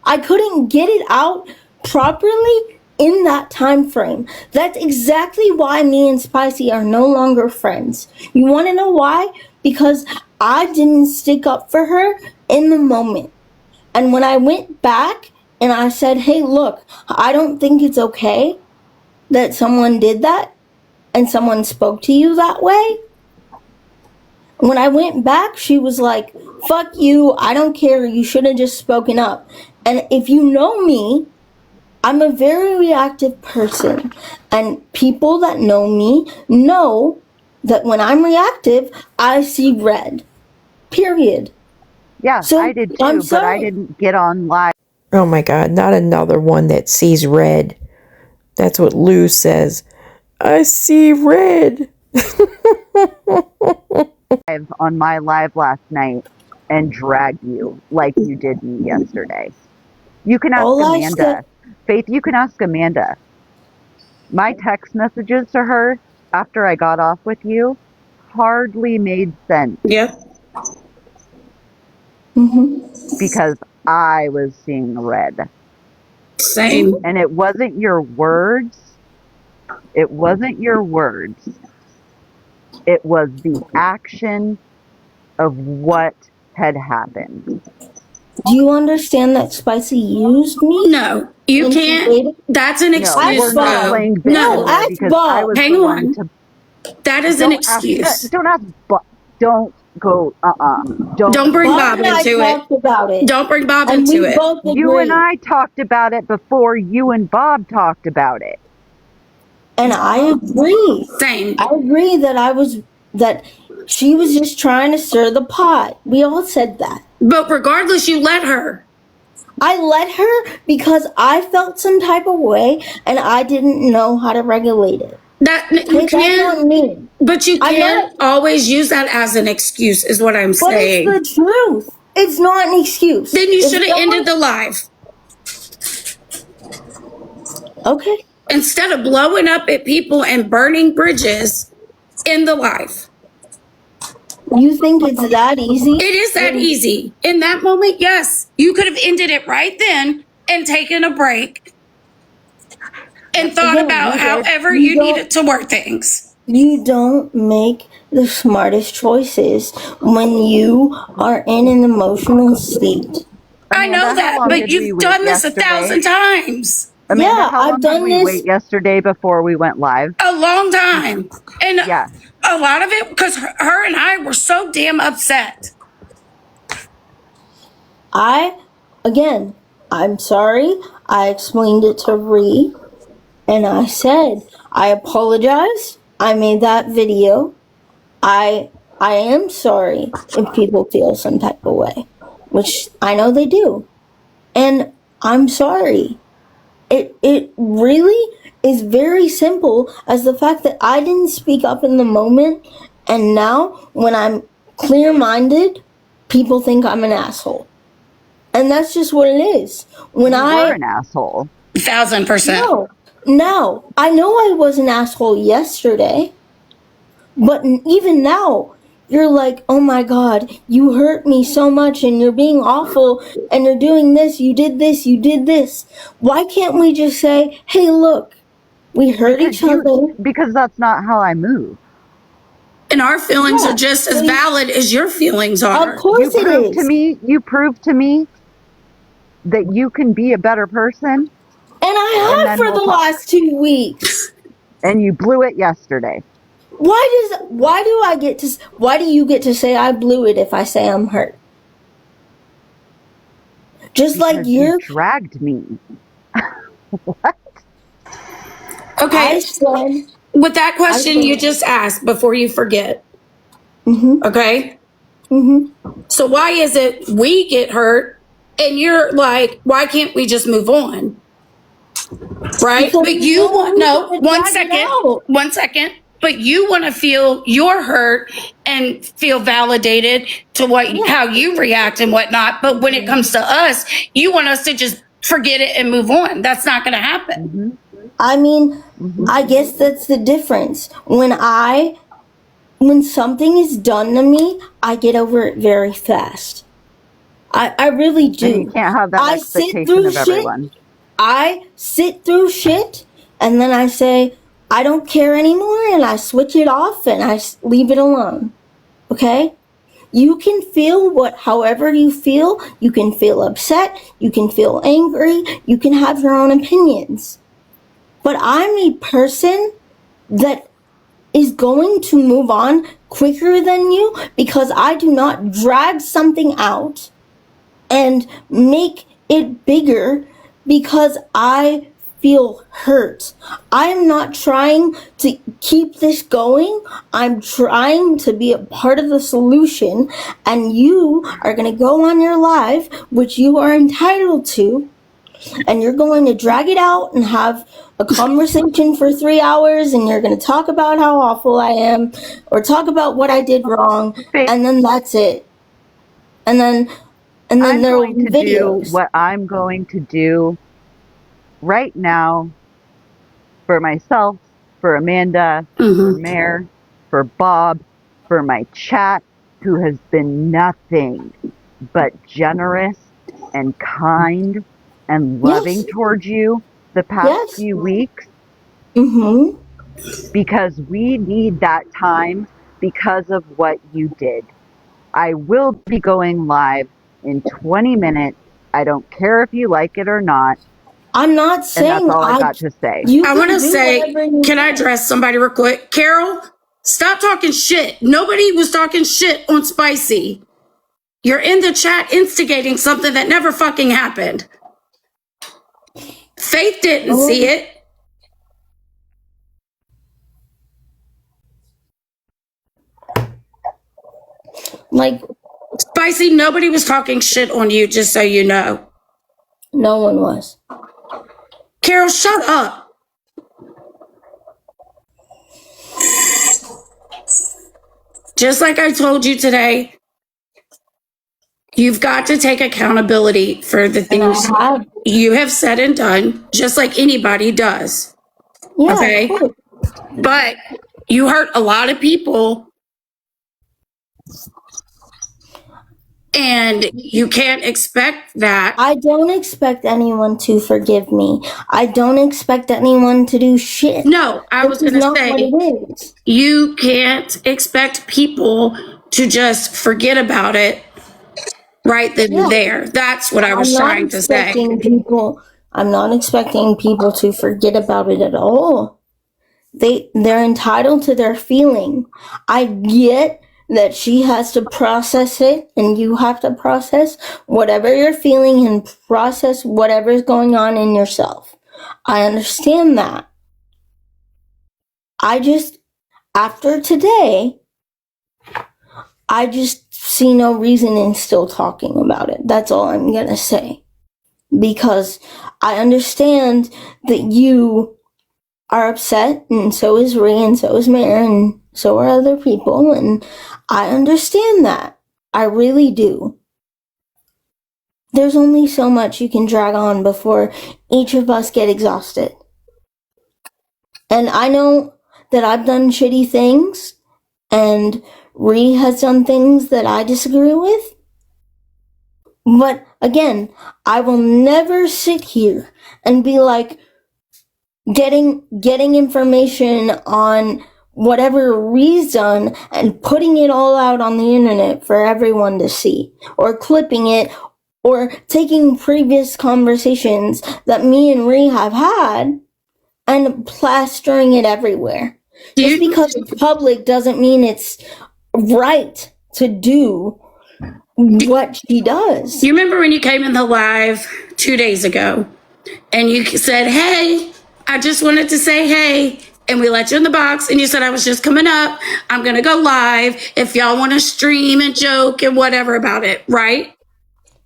Speaker 2: I couldn't get it out properly in that time frame. That's exactly why me and Spicy are no longer friends. You want to know why? Because I didn't stick up for her in the moment. And when I went back and I said, hey, look, I don't think it's okay that someone did that and someone spoke to you that way. When I went back, she was like, fuck you, I don't care, you should have just spoken up. And if you know me, I'm a very reactive person. And people that know me know that when I'm reactive, I see red. Period.
Speaker 3: Yeah,
Speaker 2: So,
Speaker 3: I did too,
Speaker 2: I'm
Speaker 3: but I
Speaker 2: sorry.
Speaker 3: didn't get on live.
Speaker 1: Oh my God, not another one that sees red. That's what Lou says. I see red.
Speaker 3: On my live last night and drag you like you did me yesterday. You can ask
Speaker 2: All I
Speaker 3: Amanda.
Speaker 2: said,
Speaker 3: Faith, you can ask Amanda. My text messages to her after I got off with you hardly made sense
Speaker 5: Yeah.
Speaker 3: because I was seeing red.
Speaker 5: Same.
Speaker 3: And it wasn't your words. It wasn't your words. It was the action of what had happened.
Speaker 2: do you understand that Spicy used me?
Speaker 5: No, you
Speaker 2: And she
Speaker 5: can't.
Speaker 2: waited?
Speaker 5: That's an
Speaker 3: No,
Speaker 5: excuse,
Speaker 3: we're not
Speaker 5: though.
Speaker 3: playing bit
Speaker 2: No,
Speaker 5: No,
Speaker 3: anymore
Speaker 2: ask
Speaker 3: because I
Speaker 2: Bob.
Speaker 3: was
Speaker 5: hang
Speaker 3: the one
Speaker 5: on.
Speaker 3: to.
Speaker 5: That is an
Speaker 3: Don't ask.
Speaker 5: excuse.
Speaker 3: Don't ask. Don't go.
Speaker 5: Don't bring
Speaker 2: Bob
Speaker 5: Bob
Speaker 2: and I
Speaker 5: into it.
Speaker 2: talked about it.
Speaker 5: Don't bring Bob
Speaker 2: And
Speaker 5: into
Speaker 2: we
Speaker 5: it.
Speaker 2: both
Speaker 3: You and
Speaker 2: agreed.
Speaker 3: I talked about it before you and Bob talked about it.
Speaker 2: And I agree.
Speaker 5: Same.
Speaker 2: I agree that she was just trying to stir the pot. We all said that.
Speaker 5: But regardless, you let her.
Speaker 2: I let her because I felt some type of way and I didn't know how to regulate it.
Speaker 5: That you
Speaker 2: Okay, that's
Speaker 5: can't.
Speaker 2: on me.
Speaker 5: But you
Speaker 2: I'm
Speaker 5: can't always use that as an excuse, is what I'm
Speaker 2: But
Speaker 5: saying.
Speaker 2: it's the truth. It's not an excuse.
Speaker 5: Then you
Speaker 2: If
Speaker 5: should have ended the live.
Speaker 2: Okay.
Speaker 5: Instead of blowing up at people and burning bridges in the live.
Speaker 2: You think it's that easy?
Speaker 5: It is that easy. In that moment, yes. You could have ended it right then and taken a break and thought
Speaker 2: Again,
Speaker 5: about
Speaker 2: you
Speaker 5: however
Speaker 2: don't-
Speaker 5: you needed to work things.
Speaker 2: You don't make the smartest choices when you are in an emotional state.
Speaker 5: I know
Speaker 3: Amanda, how
Speaker 5: that,
Speaker 3: long
Speaker 5: but
Speaker 3: did we
Speaker 5: you've
Speaker 3: wait
Speaker 5: done this
Speaker 3: yesterday?
Speaker 5: 1,000 times.
Speaker 3: Amanda,
Speaker 2: Yeah,
Speaker 3: how long
Speaker 2: I've
Speaker 3: did
Speaker 2: done
Speaker 3: we
Speaker 2: this.
Speaker 3: wait yesterday before we went live?
Speaker 5: A long time. And
Speaker 3: Yeah.
Speaker 5: a lot of it because her and I were so damn upset.
Speaker 2: I'm sorry. I explained it to Ree and I said, I apologize. I made that video. I am sorry if people feel some type of way, which I know they do. And I'm sorry. It really is very simple as the fact that I didn't speak up in the moment, and now when I'm clear-minded, people think I'm an asshole. And that's just what it is. When
Speaker 3: You were an asshole.
Speaker 5: 1,000%.
Speaker 2: No, I know I was an asshole yesterday, but even now, you're like, oh my God, you hurt me so much and you're being awful and you're doing this, you did this, you did this. Why can't we just say, hey, look, we hurt each other?
Speaker 3: Because that's not how I move.
Speaker 5: And our feelings
Speaker 2: Yeah,
Speaker 5: are just as
Speaker 2: so
Speaker 5: valid as your feelings are.
Speaker 2: Of course it is.
Speaker 3: You proved to me that you can be a better person.
Speaker 2: And I
Speaker 3: And
Speaker 2: have
Speaker 3: then
Speaker 2: for
Speaker 3: we'll
Speaker 2: the
Speaker 3: talk.
Speaker 2: last 2 weeks.
Speaker 3: And you blew it yesterday.
Speaker 2: Why do you get to say I blew it if I say I'm hurt? Just
Speaker 3: Because
Speaker 2: like
Speaker 3: you dragged me. What?
Speaker 5: Okay.
Speaker 2: I said,
Speaker 5: With that question you just asked before you forget. Okay? So why is it we get hurt and you're like, why can't we just move on? Right?
Speaker 2: Because
Speaker 5: But you
Speaker 2: no
Speaker 5: want, no,
Speaker 2: reason to
Speaker 5: one
Speaker 2: drag it
Speaker 5: second.
Speaker 2: out.
Speaker 5: 1 second. But you want to feel your hurt and feel validated to how you react and whatnot. But when it comes to us, you want us to just forget it and move on. That's not going to happen.
Speaker 2: I mean, I guess that's the difference. When something is done to me, I get over it very fast. I really do.
Speaker 3: And you can't have that
Speaker 2: I sit
Speaker 3: expectation
Speaker 2: through
Speaker 3: of
Speaker 2: shit.
Speaker 3: everyone.
Speaker 2: I sit through shit and then I say, I don't care anymore, and I switch it off and I leave it alone. Okay? You can feel however you feel. You can feel upset. You can feel angry. You can have your own opinions. But I'm a person that is going to move on quicker than you because I do not drag something out and make it bigger because I feel hurt. I am not trying to keep this going. I'm trying to be a part of the solution, and you are going to go on your live, which you are entitled to, and you're going to drag it out and have a conversation for 3 hours, and you're going to talk about how awful I am or talk about what I did wrong, and then that's it. And then
Speaker 3: I'm
Speaker 2: there will
Speaker 3: going
Speaker 2: be
Speaker 3: to do
Speaker 2: videos.
Speaker 3: what I'm going to do right now for myself, for Amanda, for Mare, for Bob, for my chat, who has been nothing but generous and kind and loving
Speaker 2: Yes.
Speaker 3: towards you the past
Speaker 2: Yes.
Speaker 3: few weeks,
Speaker 2: Mm-hmm.
Speaker 3: because we need that time because of what you did. I will be going live in 20 minutes. I don't care if you like it or not.
Speaker 2: I'm not
Speaker 3: And
Speaker 2: saying
Speaker 3: that's all I got to say.
Speaker 5: I want to say, can I address somebody real quick? Carol, stop talking shit. Nobody was talking shit on Spicy. You're in the chat instigating something that never fucking happened. Faith didn't see it.
Speaker 2: Like,
Speaker 5: Spicy, nobody was talking shit on you, just so you know.
Speaker 2: No one was.
Speaker 5: Carol, shut up. Just like I told you today, you've got to take accountability for the things you have said and done, just like anybody does.
Speaker 2: Yeah,
Speaker 5: okay? But you hurt a lot of people, and you can't expect that.
Speaker 2: I don't expect anyone to forgive me. I don't expect anyone to do shit.
Speaker 5: No, I was going to say,
Speaker 2: what it is.
Speaker 5: You can't expect people to just forget about it right then and there. That's what I was trying to say.
Speaker 2: I'm not expecting people to forget about it at all. They're entitled to their feeling. I get that she has to process it, and you have to process whatever you're feeling and process whatever's going on in yourself. I understand that. After today, I just see no reason in still talking about it. That's all I'm gonna say. Because I understand that you are upset, and so is Ree, and so is Mare, and so are other people, and I understand that. I really do. There's only so much you can drag on before each of us get exhausted. And I know that I've done shitty things, and Ree has done things that I disagree with. But again, I will never sit here and be like, getting information on whatever Ree's done and putting it all out on the internet for everyone to see, or clipping it, or taking previous conversations that me and Ree have had and plastering it everywhere. Just because it's public doesn't mean it's right to do what she does.
Speaker 5: You remember when you came in the live 2 days ago and you said, hey, I just wanted to say hey, and we let you in the box, and you said, I was just coming up. I'm going to go live if y'all want to stream and joke and whatever about it, right?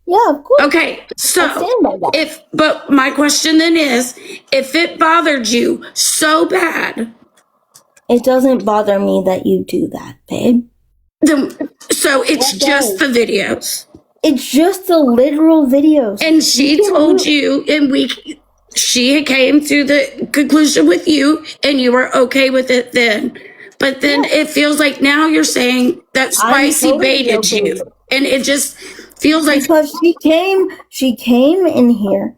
Speaker 2: Yeah, of course.
Speaker 5: Okay, so but my question then is, if it bothered you so bad.
Speaker 2: It doesn't bother me that you do that, babe.
Speaker 5: So it's just the videos.
Speaker 2: It's just the literal videos.
Speaker 5: And she told you, and she came to the conclusion with you, and you were okay with it then. But then it feels like now you're saying that Spicy baited you. And it just feels like,
Speaker 2: because she came in here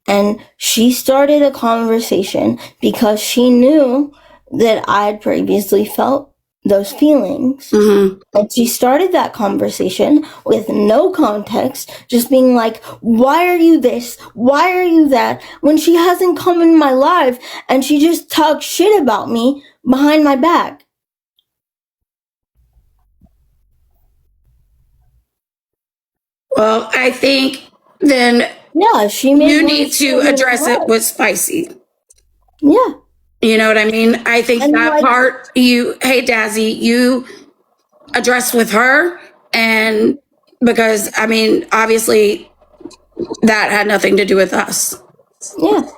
Speaker 2: And she started a conversation because she knew that I had previously felt those feelings. And she started that conversation with no context, just being like, why are you this? Why are you that? When she hasn't come in my life and she just talks shit about me behind my back.
Speaker 5: Well, I think then
Speaker 2: she made
Speaker 5: you need to address it with Spicy.
Speaker 2: Yeah.
Speaker 5: You know what I mean? I think and that part, hey, Dazzy, you address with her. And because, I mean, obviously that had nothing to do with us.
Speaker 2: Yeah.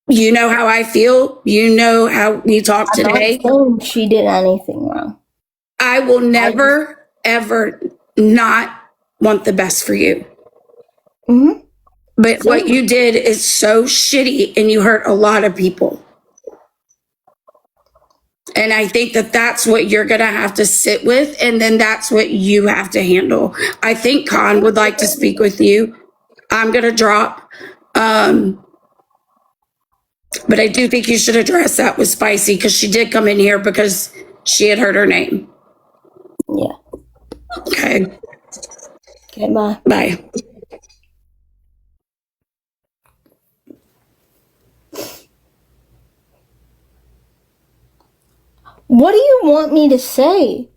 Speaker 5: You know how I feel. You know how we talk today.
Speaker 2: I'm not saying she did anything wrong.
Speaker 5: I will never, ever not want the best for you. But what you did is so shitty and you hurt a lot of people. And I think that that's what you're going to have to sit with. And then that's what you have to handle. I think Khan would like to speak with you. I'm going to drop. But I do think you should address that with Spicy because she did come in here because she had heard her name.
Speaker 2: Yeah.
Speaker 5: Okay.
Speaker 2: Okay, bye.
Speaker 5: Bye.
Speaker 2: What do you want me to say?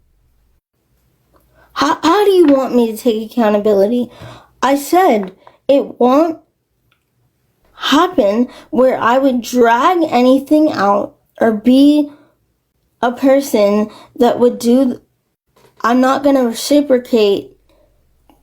Speaker 2: How do you want me to take accountability? I said it won't happen where I would drag anything out or be a person that would do. I'm not going to reciprocate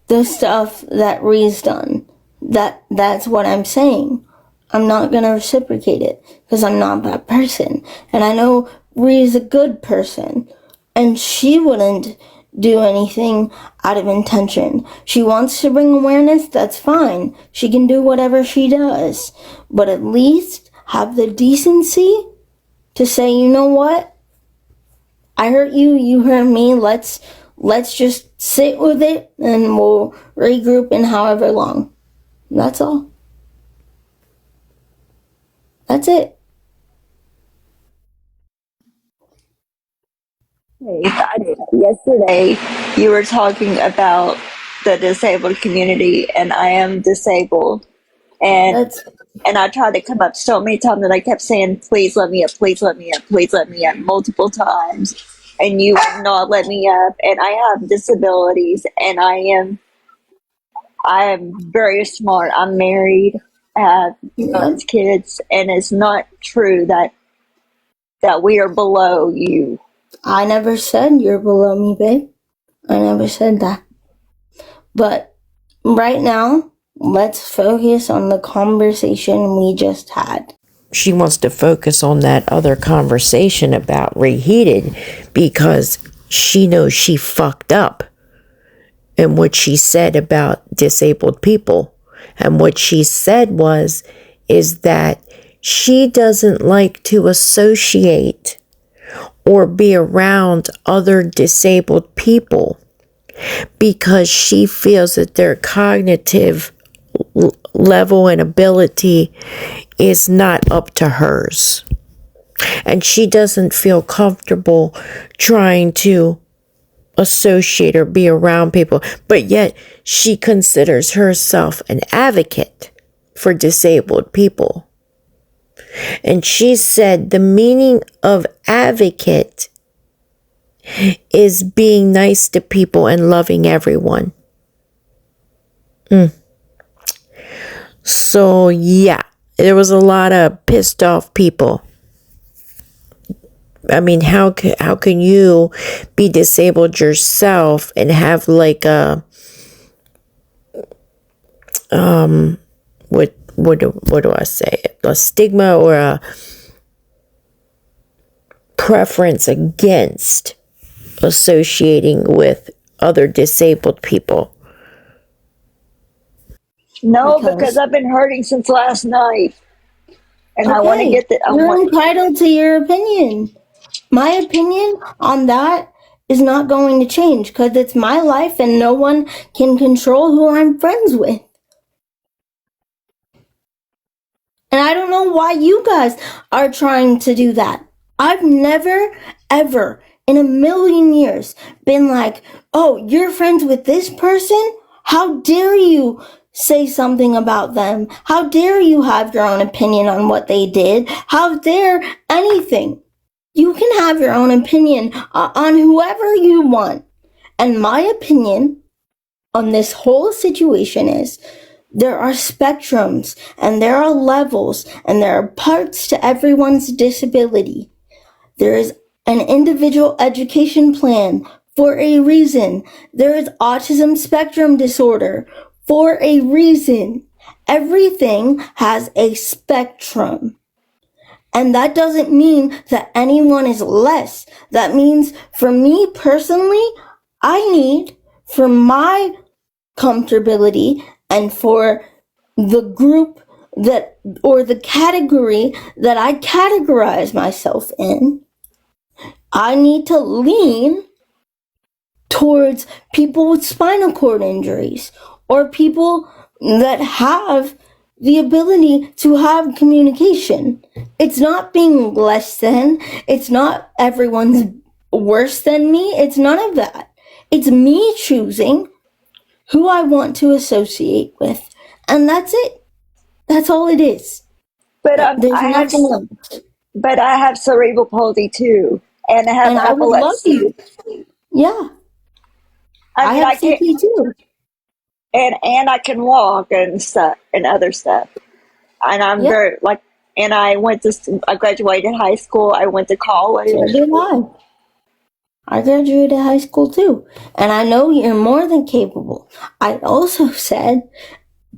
Speaker 2: the stuff that Ree's done. That's what I'm saying. I'm not going to reciprocate it because I'm not that person. And I know Ree's a good person and she wouldn't do anything out of intention. She wants to bring awareness, that's fine. She can do whatever she does. But at least have the decency to say, you know what? I hurt you, you hurt me, let's just sit with it and we'll regroup in however long. That's all. That's it.
Speaker 6: Yesterday, you were talking about the disabled community, and I am disabled. And I tried to come up so many times that I kept saying, please let me up, please let me up, please let me up, multiple times. And you would not let me up. And I have disabilities, and I am very smart. I'm married, I have kids, and it's not true that we are below you.
Speaker 2: I never said you're below me, babe. I never said that. But right now, let's focus on the conversation we just had.
Speaker 1: She wants to focus on that other conversation about reheated because she knows she fucked up and what she said about disabled people. And what she said is that she doesn't like to associate or be around other disabled people because she feels that their cognitive level and ability is not up to hers. And she doesn't feel comfortable trying to associate or be around people, but yet she considers herself an advocate for disabled people. And she said the meaning of advocate is being nice to people and loving everyone. So yeah, there was a lot of pissed off people. I mean, how can you be disabled yourself and have like a what do I say? A stigma or a preference against associating with other disabled people?
Speaker 6: No, because I've been hurting since last night. And I want to get that.
Speaker 2: You're entitled to your opinion. My opinion on that is not going to change because it's my life and no one can control who I'm friends with. And I don't know why you guys are trying to do that. I've never, ever in a million years been like, oh, you're friends with this person? How dare you say something about them? How dare you have your own opinion on what they did? How dare anything? You can have your own opinion on whoever you want. And my opinion on this whole situation is there are spectrums and there are levels and there are parts to everyone's disability. There is an individual education plan for a reason. There is autism spectrum disorder for a reason. Everything has a spectrum. And that doesn't mean that anyone is less. That means for me personally, I need for my comfortability and for the group that, or the category that I categorize myself in, I need to lean towards people with spinal cord injuries or people that have the ability to have communication. It's not being less than, it's not everyone's worse than me, it's none of that. It's me choosing who I want to associate with, and that's it. That's all it is.
Speaker 6: But
Speaker 2: There's nothing else.
Speaker 6: But I have cerebral palsy too, and I have
Speaker 2: And I would love
Speaker 6: epilepsy.
Speaker 2: you. Yeah, I
Speaker 6: mean,
Speaker 2: have
Speaker 6: can't,
Speaker 2: CP too.
Speaker 6: and I can walk and stuff and other stuff. And I'm very like, and I graduated high school. I went to college.
Speaker 2: So did I. I graduated high school too, and I know you're more than capable. I also said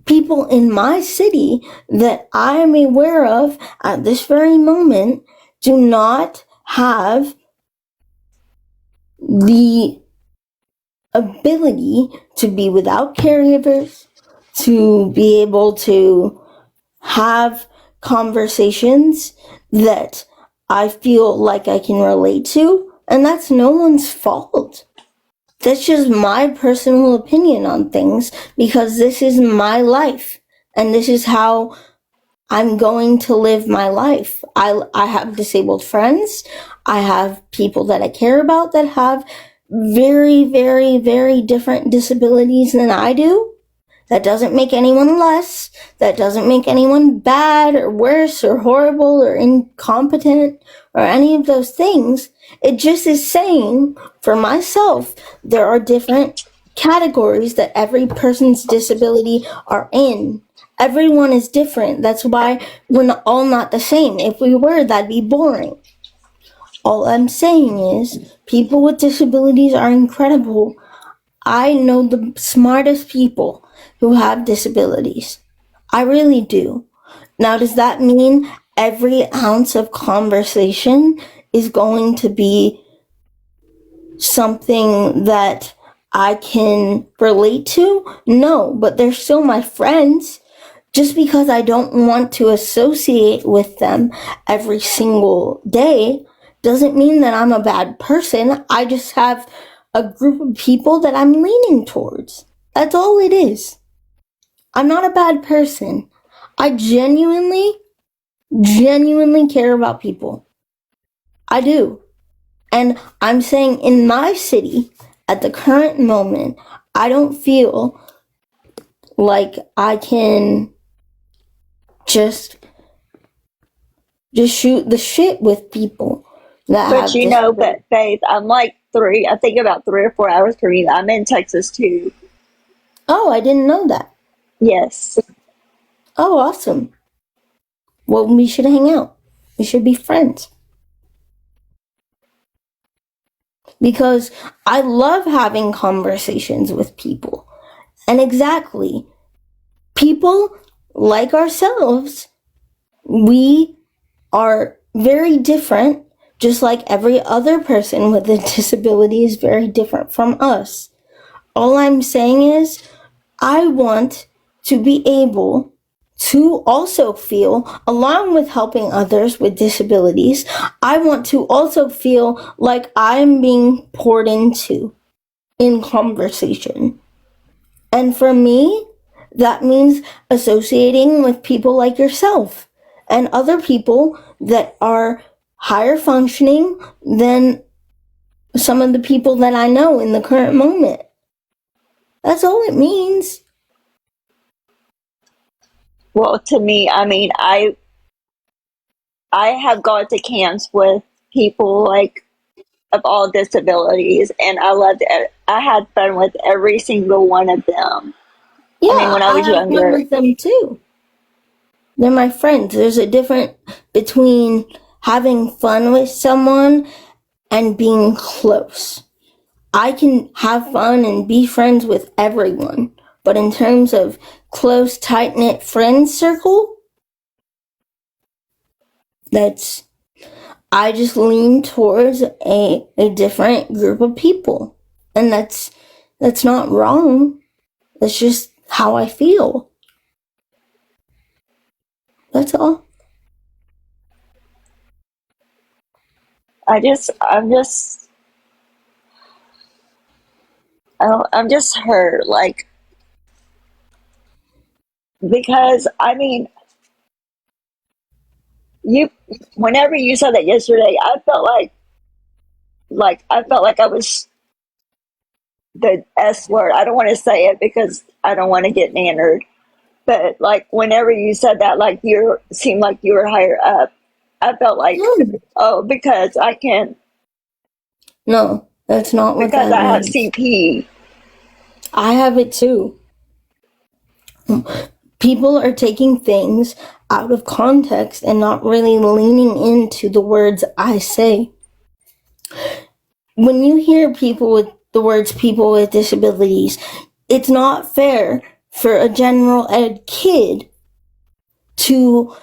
Speaker 2: people in my city that I am aware of at this very moment do not have the ability to be without caregivers, to be able to have conversations that I feel like I can relate to, and that's no one's fault. That's just my personal opinion on things because this is my life and this is how I'm going to live my life. I have disabled friends. I have people that I care about that have very, very, very different disabilities than I do. That doesn't make anyone less. That doesn't make anyone bad or worse or horrible or incompetent or any of those things. It just is saying, for myself, there are different categories that every person's disability are in. Everyone is different. That's why we're all not the same. If we were, that'd be boring. All I'm saying is, people with disabilities are incredible. I know the smartest people who have disabilities. I really do. Now, does that mean every ounce of conversation is going to be something that I can relate to? No, but they're still my friends. Just because I don't want to associate with them every single day doesn't mean that I'm a bad person. I just have a group of people that I'm leaning towards. That's all it is. I'm not a bad person. I genuinely care about people. I do. And I'm saying in my city, at the current moment, I don't feel like I can just shoot the shit with people that have disabilities.
Speaker 6: But Faith, I'm like I think about 3 or 4 hours from you. I'm in Texas too.
Speaker 2: Oh, I didn't know that.
Speaker 6: Yes.
Speaker 2: Oh, awesome. Well, we should hang out. We should be friends. Because I love having conversations with people. And exactly, people like ourselves, we are very different, just like every other person with a disability is very different from us. All I'm saying is, I want to be able to also feel, along with helping others with disabilities, I want to also feel like I'm being poured into in conversation. And for me, that means associating with people like yourself. and other people that are higher functioning than some of the people that I know in the current moment. That's all it means.
Speaker 6: Well, to me, I mean, I have gone to camps with people like of all disabilities, and I loved it. I had fun with every single one of them.
Speaker 2: Yeah,
Speaker 6: I mean, when I was
Speaker 2: have fun
Speaker 6: younger.
Speaker 2: with them too. They're my friends. There's a difference between having fun with someone and being close. I can have fun and be friends with everyone, but in terms of close, tight-knit friend circle, I just lean towards a different group of people. And that's not wrong. That's just how I feel. That's all.
Speaker 6: I'm just hurt, like, because I mean, whenever you said that yesterday, I felt like I was the S word. I don't want to say it because I don't want to get nannered. But like whenever you said that, like you seemed like you were higher up. I felt like, oh, because I can.
Speaker 2: No, that's not what
Speaker 6: because
Speaker 2: that
Speaker 6: I have
Speaker 2: means.
Speaker 6: CP.
Speaker 2: I have it too. People are taking things out of context and not really leaning into the words I say. When you hear people with the words people with disabilities, it's not fair for a general ed kid to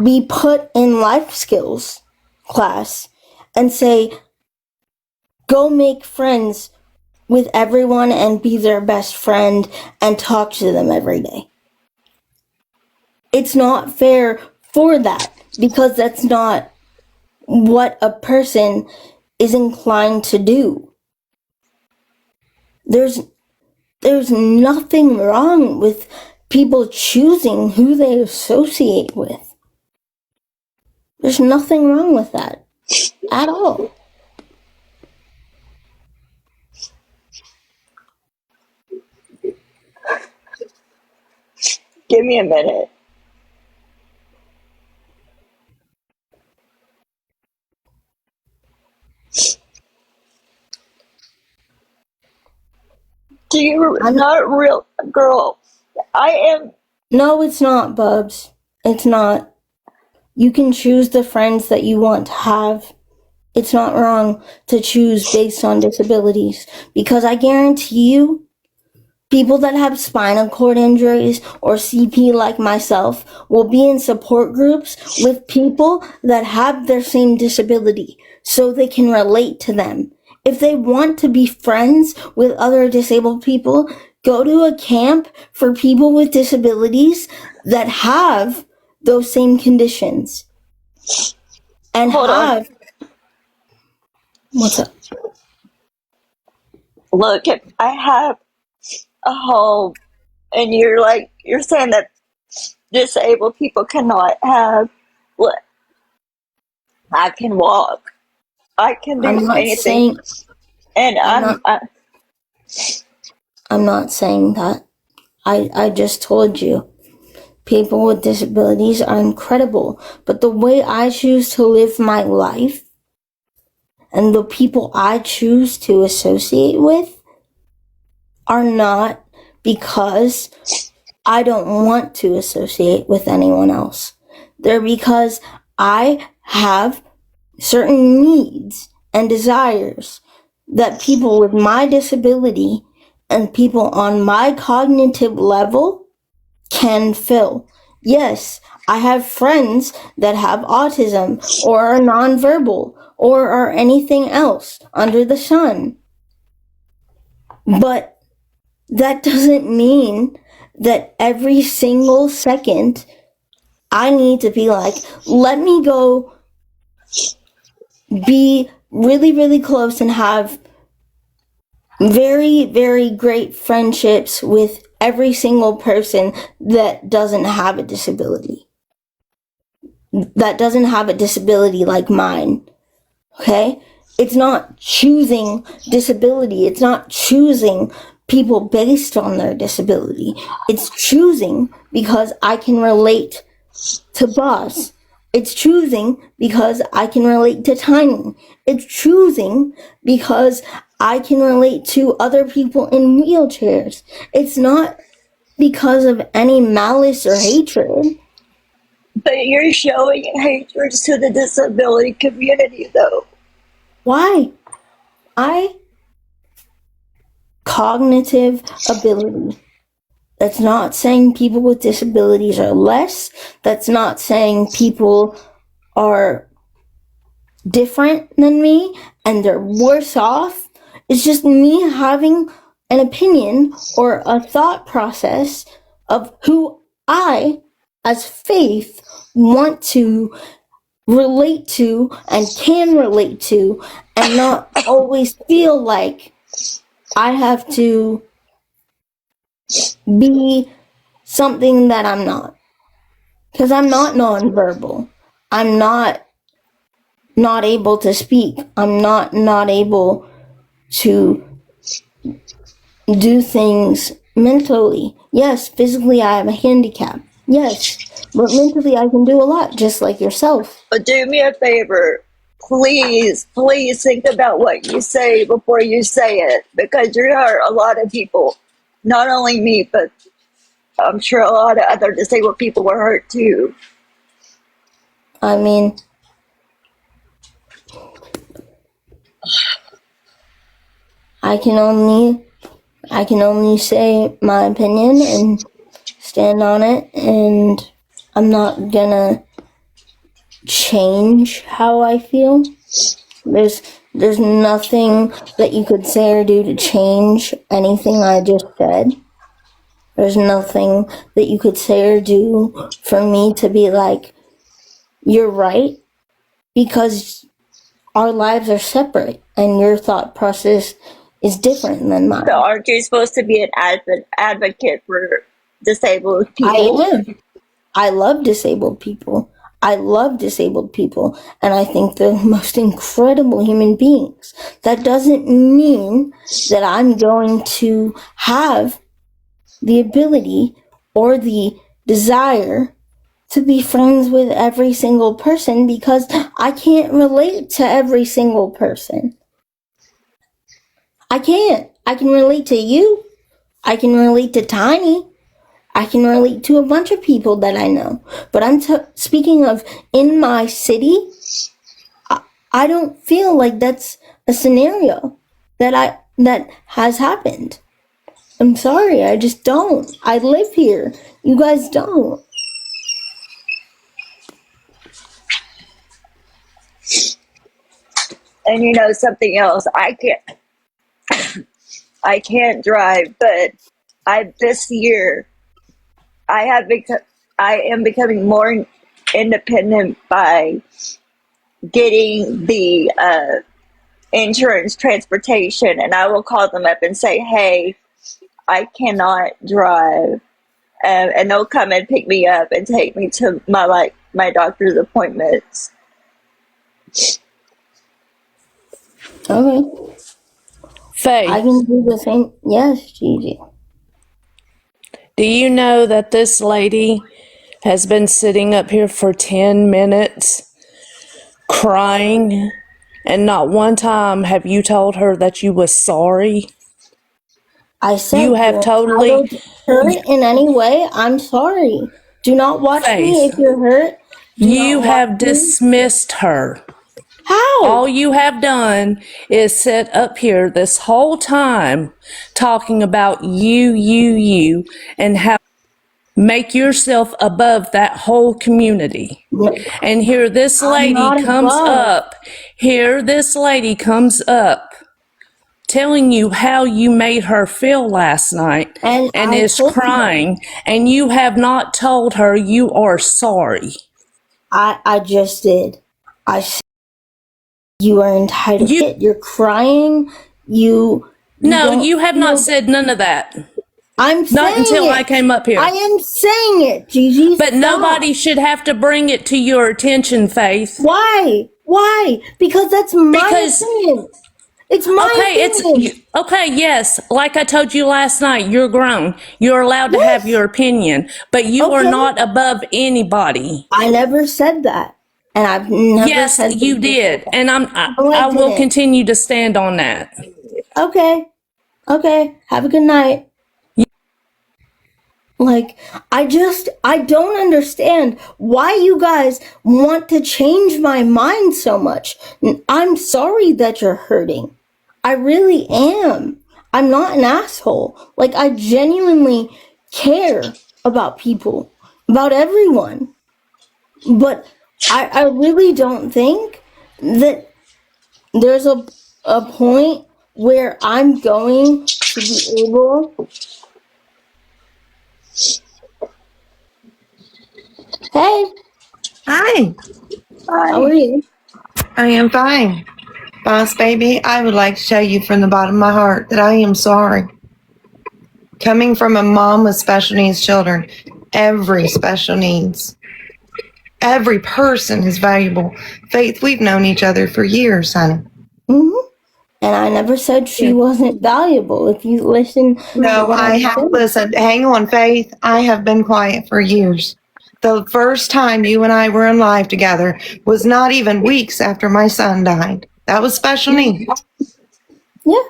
Speaker 2: be put in life skills class and say, go make friends with everyone and be their best friend and talk to them every day. It's not fair for that because that's not what a person is inclined to do. There's nothing wrong with people choosing who they associate with. There's nothing wrong with that at all.
Speaker 6: Give me a minute. Do you not real girl? I am.
Speaker 2: No, it's not, Bubs. It's not. You can choose the friends that you want to have. It's not wrong to choose based on disabilities because I guarantee you, people that have spinal cord injuries or CP like myself will be in support groups with people that have their same disability so they can relate to them. If they want to be friends with other disabled people, go to a camp for people with disabilities that have those same conditions. And
Speaker 6: Hold on.
Speaker 2: What's up?
Speaker 6: Look, if I have a home, and you're saying that disabled people cannot have. What? I can walk. I can do anything. And
Speaker 2: I'm not saying that. I just told you. People with disabilities are incredible, but the way I choose to live my life and the people I choose to associate with are not because I don't want to associate with anyone else. They're because I have certain needs and desires that people with my disability and people on my cognitive level can fill. Yes, I have friends that have autism or are nonverbal or are anything else under the sun. But that doesn't mean that every single second I need to be like, let me go be really, really close and have very, very great friendships with every single person that doesn't have a disability. that doesn't have a disability like mine. Okay? It's not choosing disability. It's not choosing people based on their disability. It's choosing because I can relate to Boss. It's choosing because I can relate to Tiny. It's choosing because I can relate to other people in wheelchairs. It's not because of any malice or hatred.
Speaker 6: But you're showing hatred to the disability community, though.
Speaker 2: Why? Cognitive ability. That's not saying people with disabilities are less. That's not saying people are different than me and they're worse off. It's just me having an opinion or a thought process of who I, as Faith, want to relate to and can relate to, and not always feel like I have to be something that I'm not. Because I'm not nonverbal. I'm not able to speak. I'm not able to do things mentally. Yes, physically I have a handicap. Yes, but mentally I can do a lot, just like yourself.
Speaker 6: But do me a favor. Please think about what you say before you say it, because you hurt a lot of people. Not only me, but I'm sure a lot of other disabled people were hurt too.
Speaker 2: I mean, I can only say my opinion and stand on it, and I'm not gonna change how I feel. There's nothing that you could say or do to change anything I just said. There's nothing that you could say or do for me to be like, you're right, because our lives are separate and your thought process is different than mine.
Speaker 6: So aren't you supposed to be an advocate for disabled people?
Speaker 2: I am. I love disabled people. And I think they're the most incredible human beings. That doesn't mean that I'm going to have the ability or the desire to be friends with every single person, because I can't relate to every single person. I can't. I can relate to you. I can relate to Tiny. I can relate to a bunch of people that I know. But I'm speaking of in my city, I don't feel like that's a scenario that has happened. I'm sorry, I just don't. I live here. You guys don't.
Speaker 6: And you know something else, I can't drive, but this year I am becoming more independent by getting the insurance transportation, and I will call them up and say, hey, I cannot drive, and they'll come and pick me up and take me to my doctor's appointments.
Speaker 2: Okay.
Speaker 1: Faith,
Speaker 2: I can do the same. Yes, Gigi.
Speaker 1: do you know that this lady has been sitting up here for 10 minutes crying, and not one time have you told her that you was sorry?
Speaker 2: I said,
Speaker 1: You have totally
Speaker 2: hurt in any way, I'm sorry. Do not watch me
Speaker 1: Faith,
Speaker 2: if you're hurt.
Speaker 1: you have dismissed her.
Speaker 2: How?
Speaker 1: All you have done is sit up here this whole time talking about you, and how make yourself above that whole community. And here this lady comes up, telling you how you made her feel last night, and is crying, and you have not told her you are sorry.
Speaker 2: I just did. I said you are entitled to it. You're crying.
Speaker 1: No, you have not said none of that.
Speaker 2: I'm saying
Speaker 7: Not until
Speaker 2: it.
Speaker 7: I came up here.
Speaker 2: I am saying it, Gigi.
Speaker 7: But nobody should have to bring it to your attention, Faith.
Speaker 2: Why? Because that's my opinion. It's my opinion.
Speaker 7: Okay, yes. Like I told you last night, you're grown. You're allowed to have your opinion, but you are not above anybody.
Speaker 2: I never said that. And I've never said
Speaker 7: Yes, you did. And I will
Speaker 2: didn't.
Speaker 7: continue to stand on that.
Speaker 2: Okay. Have a good night. Like, I don't understand why you guys want to change my mind so much. I'm sorry that you're hurting. I really am. I'm not an asshole. Like, I genuinely care about people, about everyone. But I really don't think that there's a point where I'm going to be able. Hey.
Speaker 8: Hi.
Speaker 2: How are you?
Speaker 8: I am fine. Boss baby, I would like to tell you from the bottom of my heart that I am sorry. Coming from a mom with special needs children, every person is valuable. Faith, we've known each other for years, honey.
Speaker 2: Mm-hmm. And I never said she wasn't valuable. If you listen.
Speaker 8: No, I have listened. Hang on, Faith. I have been quiet for years. The first time you and I were in live together was not even weeks after my son died. That was special needs.
Speaker 2: Yeah.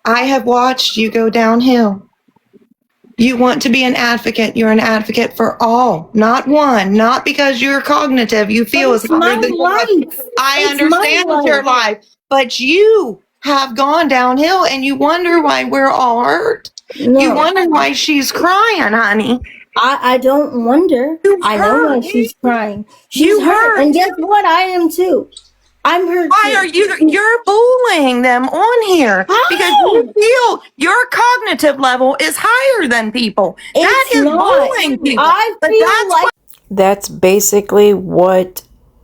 Speaker 8: I have watched you go downhill. You want to be an advocate. You're an advocate for all, not one. Not because you're cognitive. You feel as hard than life. I understand it's your life, but you have gone downhill, and you wonder why we're all hurt. No. You wonder why she's crying, honey.
Speaker 2: I don't wonder. I know why she's crying. She's hurt. And guess what? I am too. I'm hurt.
Speaker 8: Why are you're bullying them on here?
Speaker 2: How?
Speaker 8: Because you feel your cognitive level is higher than people. That is bullying people.
Speaker 2: I feel like
Speaker 1: That's basically what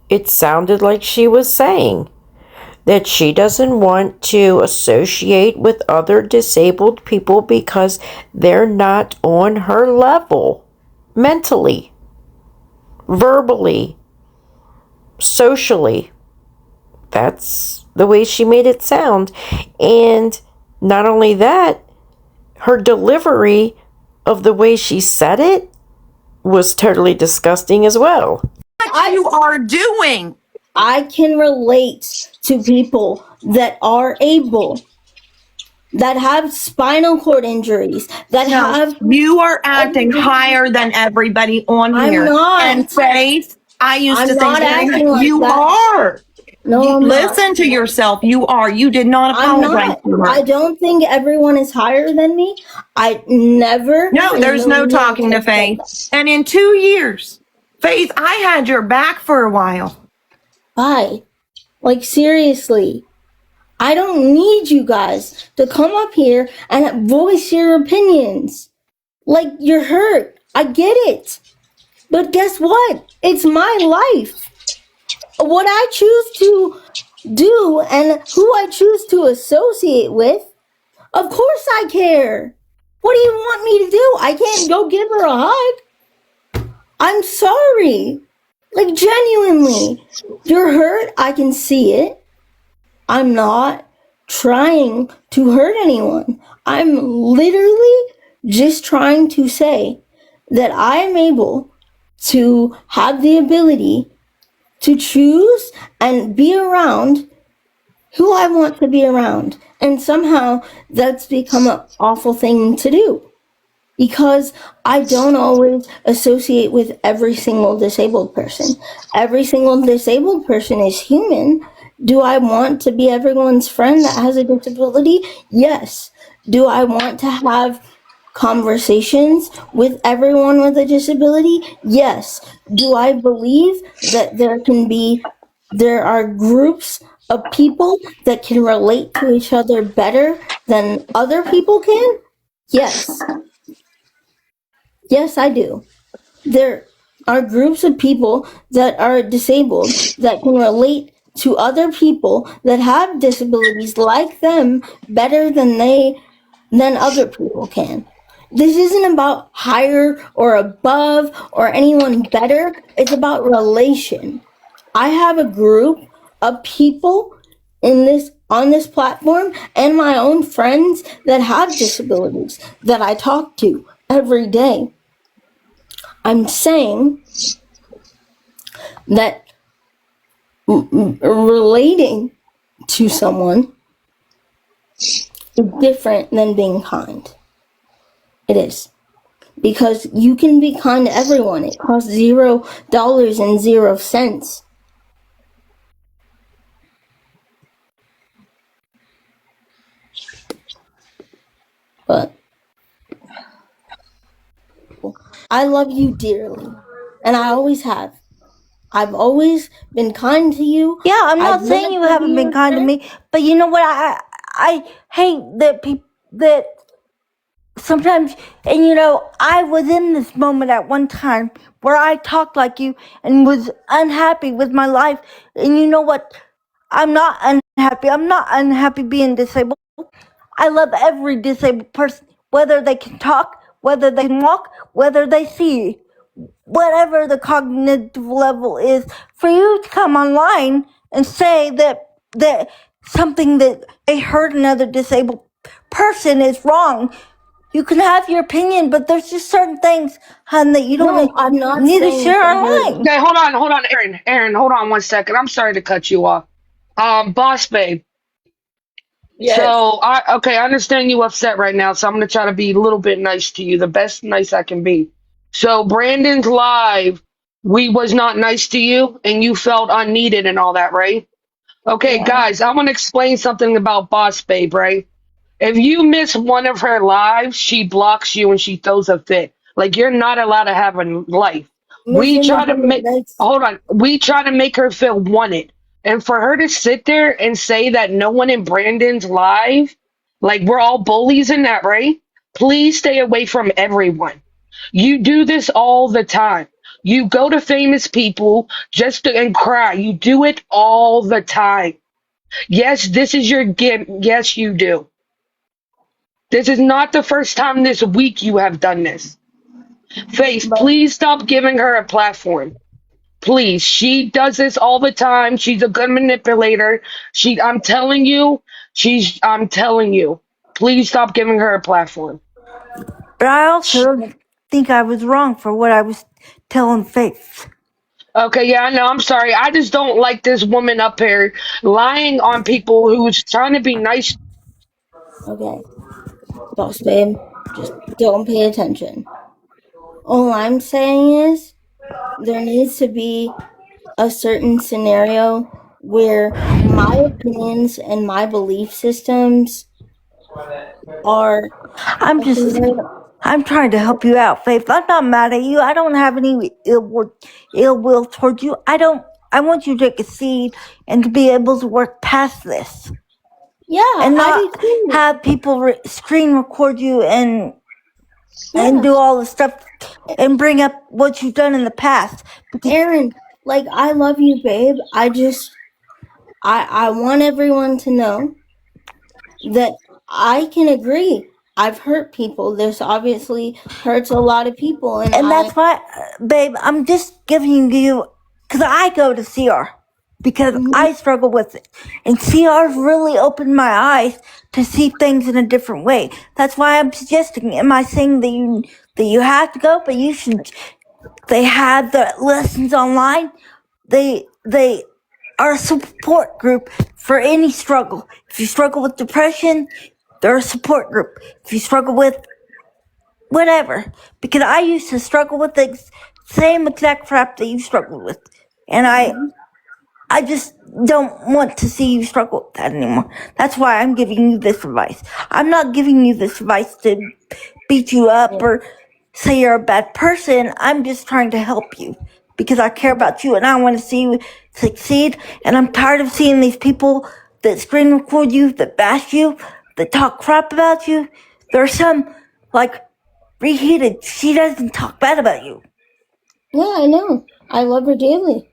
Speaker 1: it sounded like she was saying. That she doesn't want to associate with other disabled people because they're not on her level. Mentally, verbally, socially. That's the way she made it sound. And not only that, her delivery of the way she said it was totally disgusting as well.
Speaker 8: What you are doing.
Speaker 2: I can relate to people that are able, that have spinal cord injuries, that have.
Speaker 8: You are acting higher than everybody on here.
Speaker 2: I'm not.
Speaker 8: And Faith, I used to think
Speaker 2: acting like
Speaker 8: you
Speaker 2: that.
Speaker 8: are.
Speaker 2: No, I'm
Speaker 8: listen
Speaker 2: not.
Speaker 8: to yourself. You are. You did not apologize to her.
Speaker 2: I don't think everyone is higher than me. I never.
Speaker 8: No, there's no talking to Faith. And in 2 years, Faith, I had your back for a while.
Speaker 2: Why? Like, seriously. I don't need you guys to come up here and voice your opinions. Like, you're hurt. I get it. But guess what? It's my life. What I choose to do and who I choose to associate with, of course I care. What do you want me to do? I can't go give her a hug. I'm sorry. Like, genuinely. You're hurt. I can see it. I'm not trying to hurt anyone. I'm literally just trying to say that I am able to have the ability to choose and be around who I want to be around. And somehow that's become an awful thing to do. Because I don't always associate with every single disabled person. Every single disabled person is human. Do I want to be everyone's friend that has a disability? Yes. Do I want to have conversations with everyone with a disability? Yes. Do I believe that there are groups of people that can relate to each other better than other people can? Yes. Yes, I do. There are groups of people that are disabled that can relate to other people that have disabilities like them better than other people can. This isn't about higher or above or anyone better. It's about relation. I have a group of people on this platform and my own friends that have disabilities that I talk to every day. I'm saying that relating to someone is different than being kind. It is. Because you can be kind to everyone. It costs $0.00. But I love you dearly. And I always have. I've always been kind to you.
Speaker 9: Yeah, I'm not saying you haven't been kind to me, but you know what? I hate that people that sometimes, and you know, I was in this moment at one time where I talked like you and was unhappy with my life. And you know what? I'm not unhappy. I'm not unhappy being disabled. I love every disabled person, whether they can talk, whether they can walk, whether they see, whatever the cognitive level is. For you to come online and say that something that they heard another disabled person is wrong. You can have your opinion, but there's just certain things, hun, that you don't
Speaker 2: I'm not
Speaker 9: need to
Speaker 2: saying
Speaker 9: share
Speaker 2: that you're-
Speaker 9: online.
Speaker 10: Okay, hold on, Aaron, hold on 1 second. I'm sorry to cut you off. Boss babe.
Speaker 6: Yes.
Speaker 10: So I understand you upset right now, so I'm gonna try to be a little bit nice to you, the best nice I can be. So Brandon's live, we was not nice to you and you felt unneeded and all that, right? Okay,
Speaker 2: Yeah.
Speaker 10: guys, I want to explain something about Boss Babe, right? If you miss one of her lives, she blocks you and she throws a fit. Like you're not allowed to have a life. We try to make hold on. We try to make her feel wanted. And for her to sit there and say that no one in Brandon's live, like we're all bullies in that, right? Please stay away from everyone. You do this all the time. You go to famous people just to and cry. You do it all the time. Yes, this is your gift. Yes, you do. This is not the first time this week you have done this. Faith, please stop giving her a platform. Please. She does this all the time. She's a good manipulator. I'm telling you. Please stop giving her a platform.
Speaker 9: But I also think I was wrong for what I was telling Faith.
Speaker 10: Okay, yeah, I know. I'm sorry. I just don't like this woman up here lying on people who's trying to be nice.
Speaker 2: Okay. Boss babe, just don't pay attention. All I'm saying is there needs to be a certain scenario where my opinions and my belief systems are
Speaker 9: I'm trying to help you out, Faith. I'm not mad at you. I don't have any ill will towards you. I want you to succeed and to be able to work past this.
Speaker 2: Yeah,
Speaker 9: and not have people screen record you and do all the stuff and bring up what you've done in the past.
Speaker 2: Aaron, like, I love you, babe. I want everyone to know that I can agree. I've hurt people. This obviously hurts a lot of people.
Speaker 9: And that's why, babe, I'm just giving you, because I go to CR. Because I struggle with it. And CR's really opened my eyes to see things in a different way. That's why I'm suggesting, am I saying that you have to go, but you should, they have the lessons online. They are a support group for any struggle. If you struggle with depression, they're a support group. If you struggle with whatever, because I used to struggle with the same exact crap that you struggled with. And I just don't want to see you struggle with that anymore. That's why I'm giving you this advice. I'm not giving you this advice to beat you up or say you're a bad person. I'm just trying to help you because I care about you and I want to see you succeed. And I'm tired of seeing these people that screen record you, that bash you, that talk crap about you. There are some, like, Reheated. She doesn't talk bad about you.
Speaker 2: Yeah, I know. I love her dearly.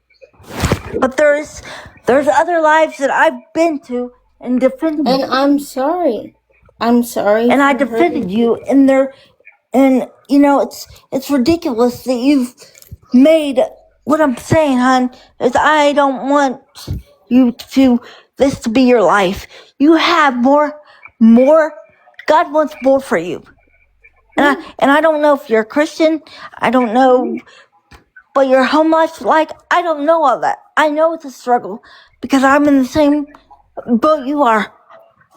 Speaker 9: But there's other lives that I've been to and defended.
Speaker 2: And I'm sorry. I'm sorry.
Speaker 9: And I defended you in there And it's ridiculous that you've made what I'm saying, hon, is I don't want you to this to be your life. You have more. God wants more for you. And I don't know if you're a Christian. I don't know what your home life's like. I don't know all that. I know it's a struggle because I'm in the same boat you are.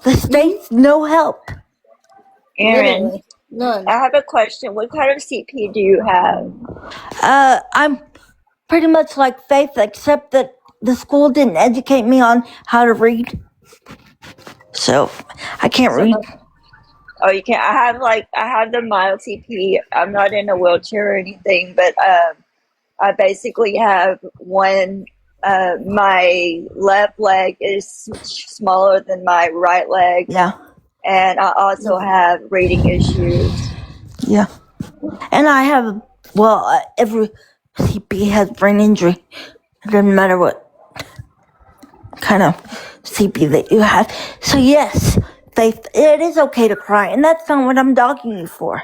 Speaker 9: The state's no help.
Speaker 6: Aaron,
Speaker 2: None.
Speaker 6: I have a question. What kind of CP do you have?
Speaker 9: I'm pretty much like Faith, except that the school didn't educate me on how to read. So I can't read.
Speaker 6: Oh, you can't. I have the mild CP. I'm not in a wheelchair or anything, but I basically have one. My left leg is smaller than my right leg.
Speaker 9: Yeah.
Speaker 6: And I also have reading issues.
Speaker 9: Yeah. And I have, every CP has brain injury. It doesn't matter what kind of CP that you have. So yes, Faith, it is okay to cry, and that's not what I'm dogging you for.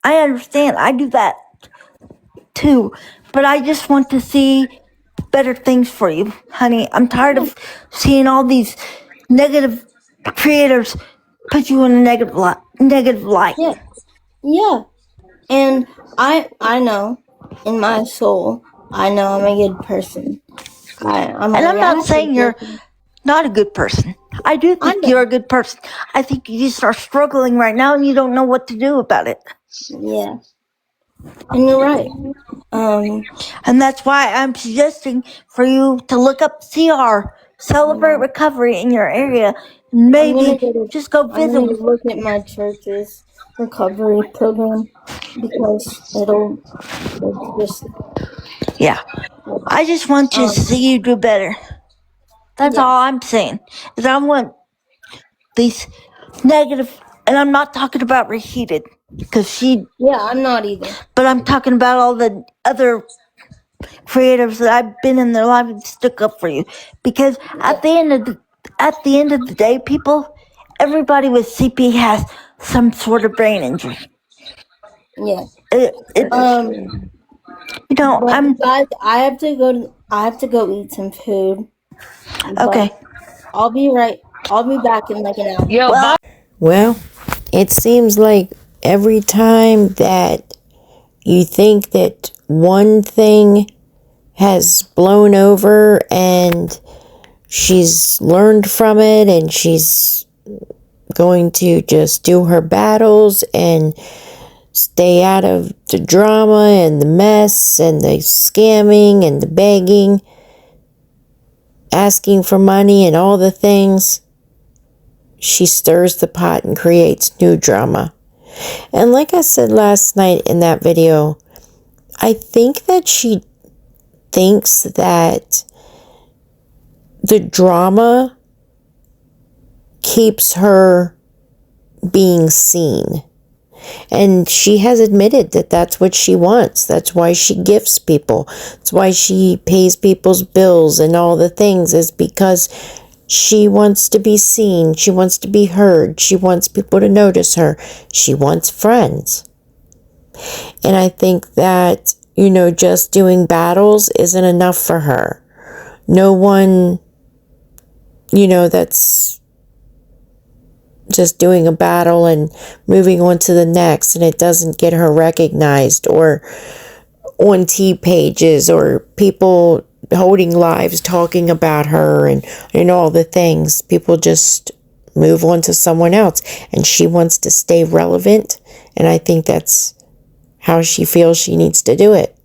Speaker 9: I understand. I do that too. But I just want to see better things for you, honey. I'm tired of seeing all these negative creators put you in a negative light.
Speaker 2: Yeah. And I know in my soul, I know I'm a good person. I'm
Speaker 9: not saying you're not a good person. I do think you're a good person. I think you just are struggling right now and you don't know what to do about it.
Speaker 2: Yeah. And you're right.
Speaker 9: And that's why I'm suggesting for you to look up CR, Celebrate Recovery, in your area. Maybe just go visit.
Speaker 2: I'm going to look at my church's recovery program because it'll just.
Speaker 9: Yeah. I just want to see you do better. That's all I'm saying. Is I want these negative, and I'm not talking about Reheated, because she.
Speaker 2: Yeah, I'm not either.
Speaker 9: But I'm talking about all the other creatives that I've been in their life and stuck up for you. Because at the end of the day, people, everybody with CP has some sort of brain injury.
Speaker 2: Yeah.
Speaker 9: Guys,
Speaker 2: I have to go eat some food.
Speaker 9: Okay.
Speaker 2: I'll be back in like an hour.
Speaker 1: Well, it seems like every time that you think that one thing has blown over and she's learned from it and she's going to just do her battles and stay out of the drama and the mess and the scamming and the begging, asking for money and all the things, she stirs the pot and creates new drama. And like I said last night in that video, I think that she thinks that the drama keeps her being seen. And she has admitted that that's what she wants. That's why she gifts people. That's why she pays people's bills and all the things, is because she wants to be seen. She wants to be heard. She wants people to notice her. She wants friends. And I think that, just doing battles isn't enough for her. No one, that's just doing a battle and moving on to the next, and it doesn't get her recognized or on T pages or people holding lives talking about her and all the things. People just move on to someone else, and she wants to stay relevant, and I think that's how she feels she needs to do it.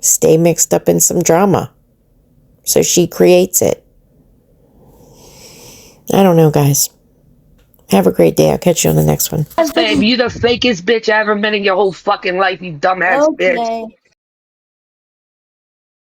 Speaker 1: Stay mixed up in some drama. So she creates it. I don't know, guys. Have a great day. I'll catch you on the next one.
Speaker 10: Babe, you the fakest bitch I ever met in your whole fucking life, you dumbass bitch.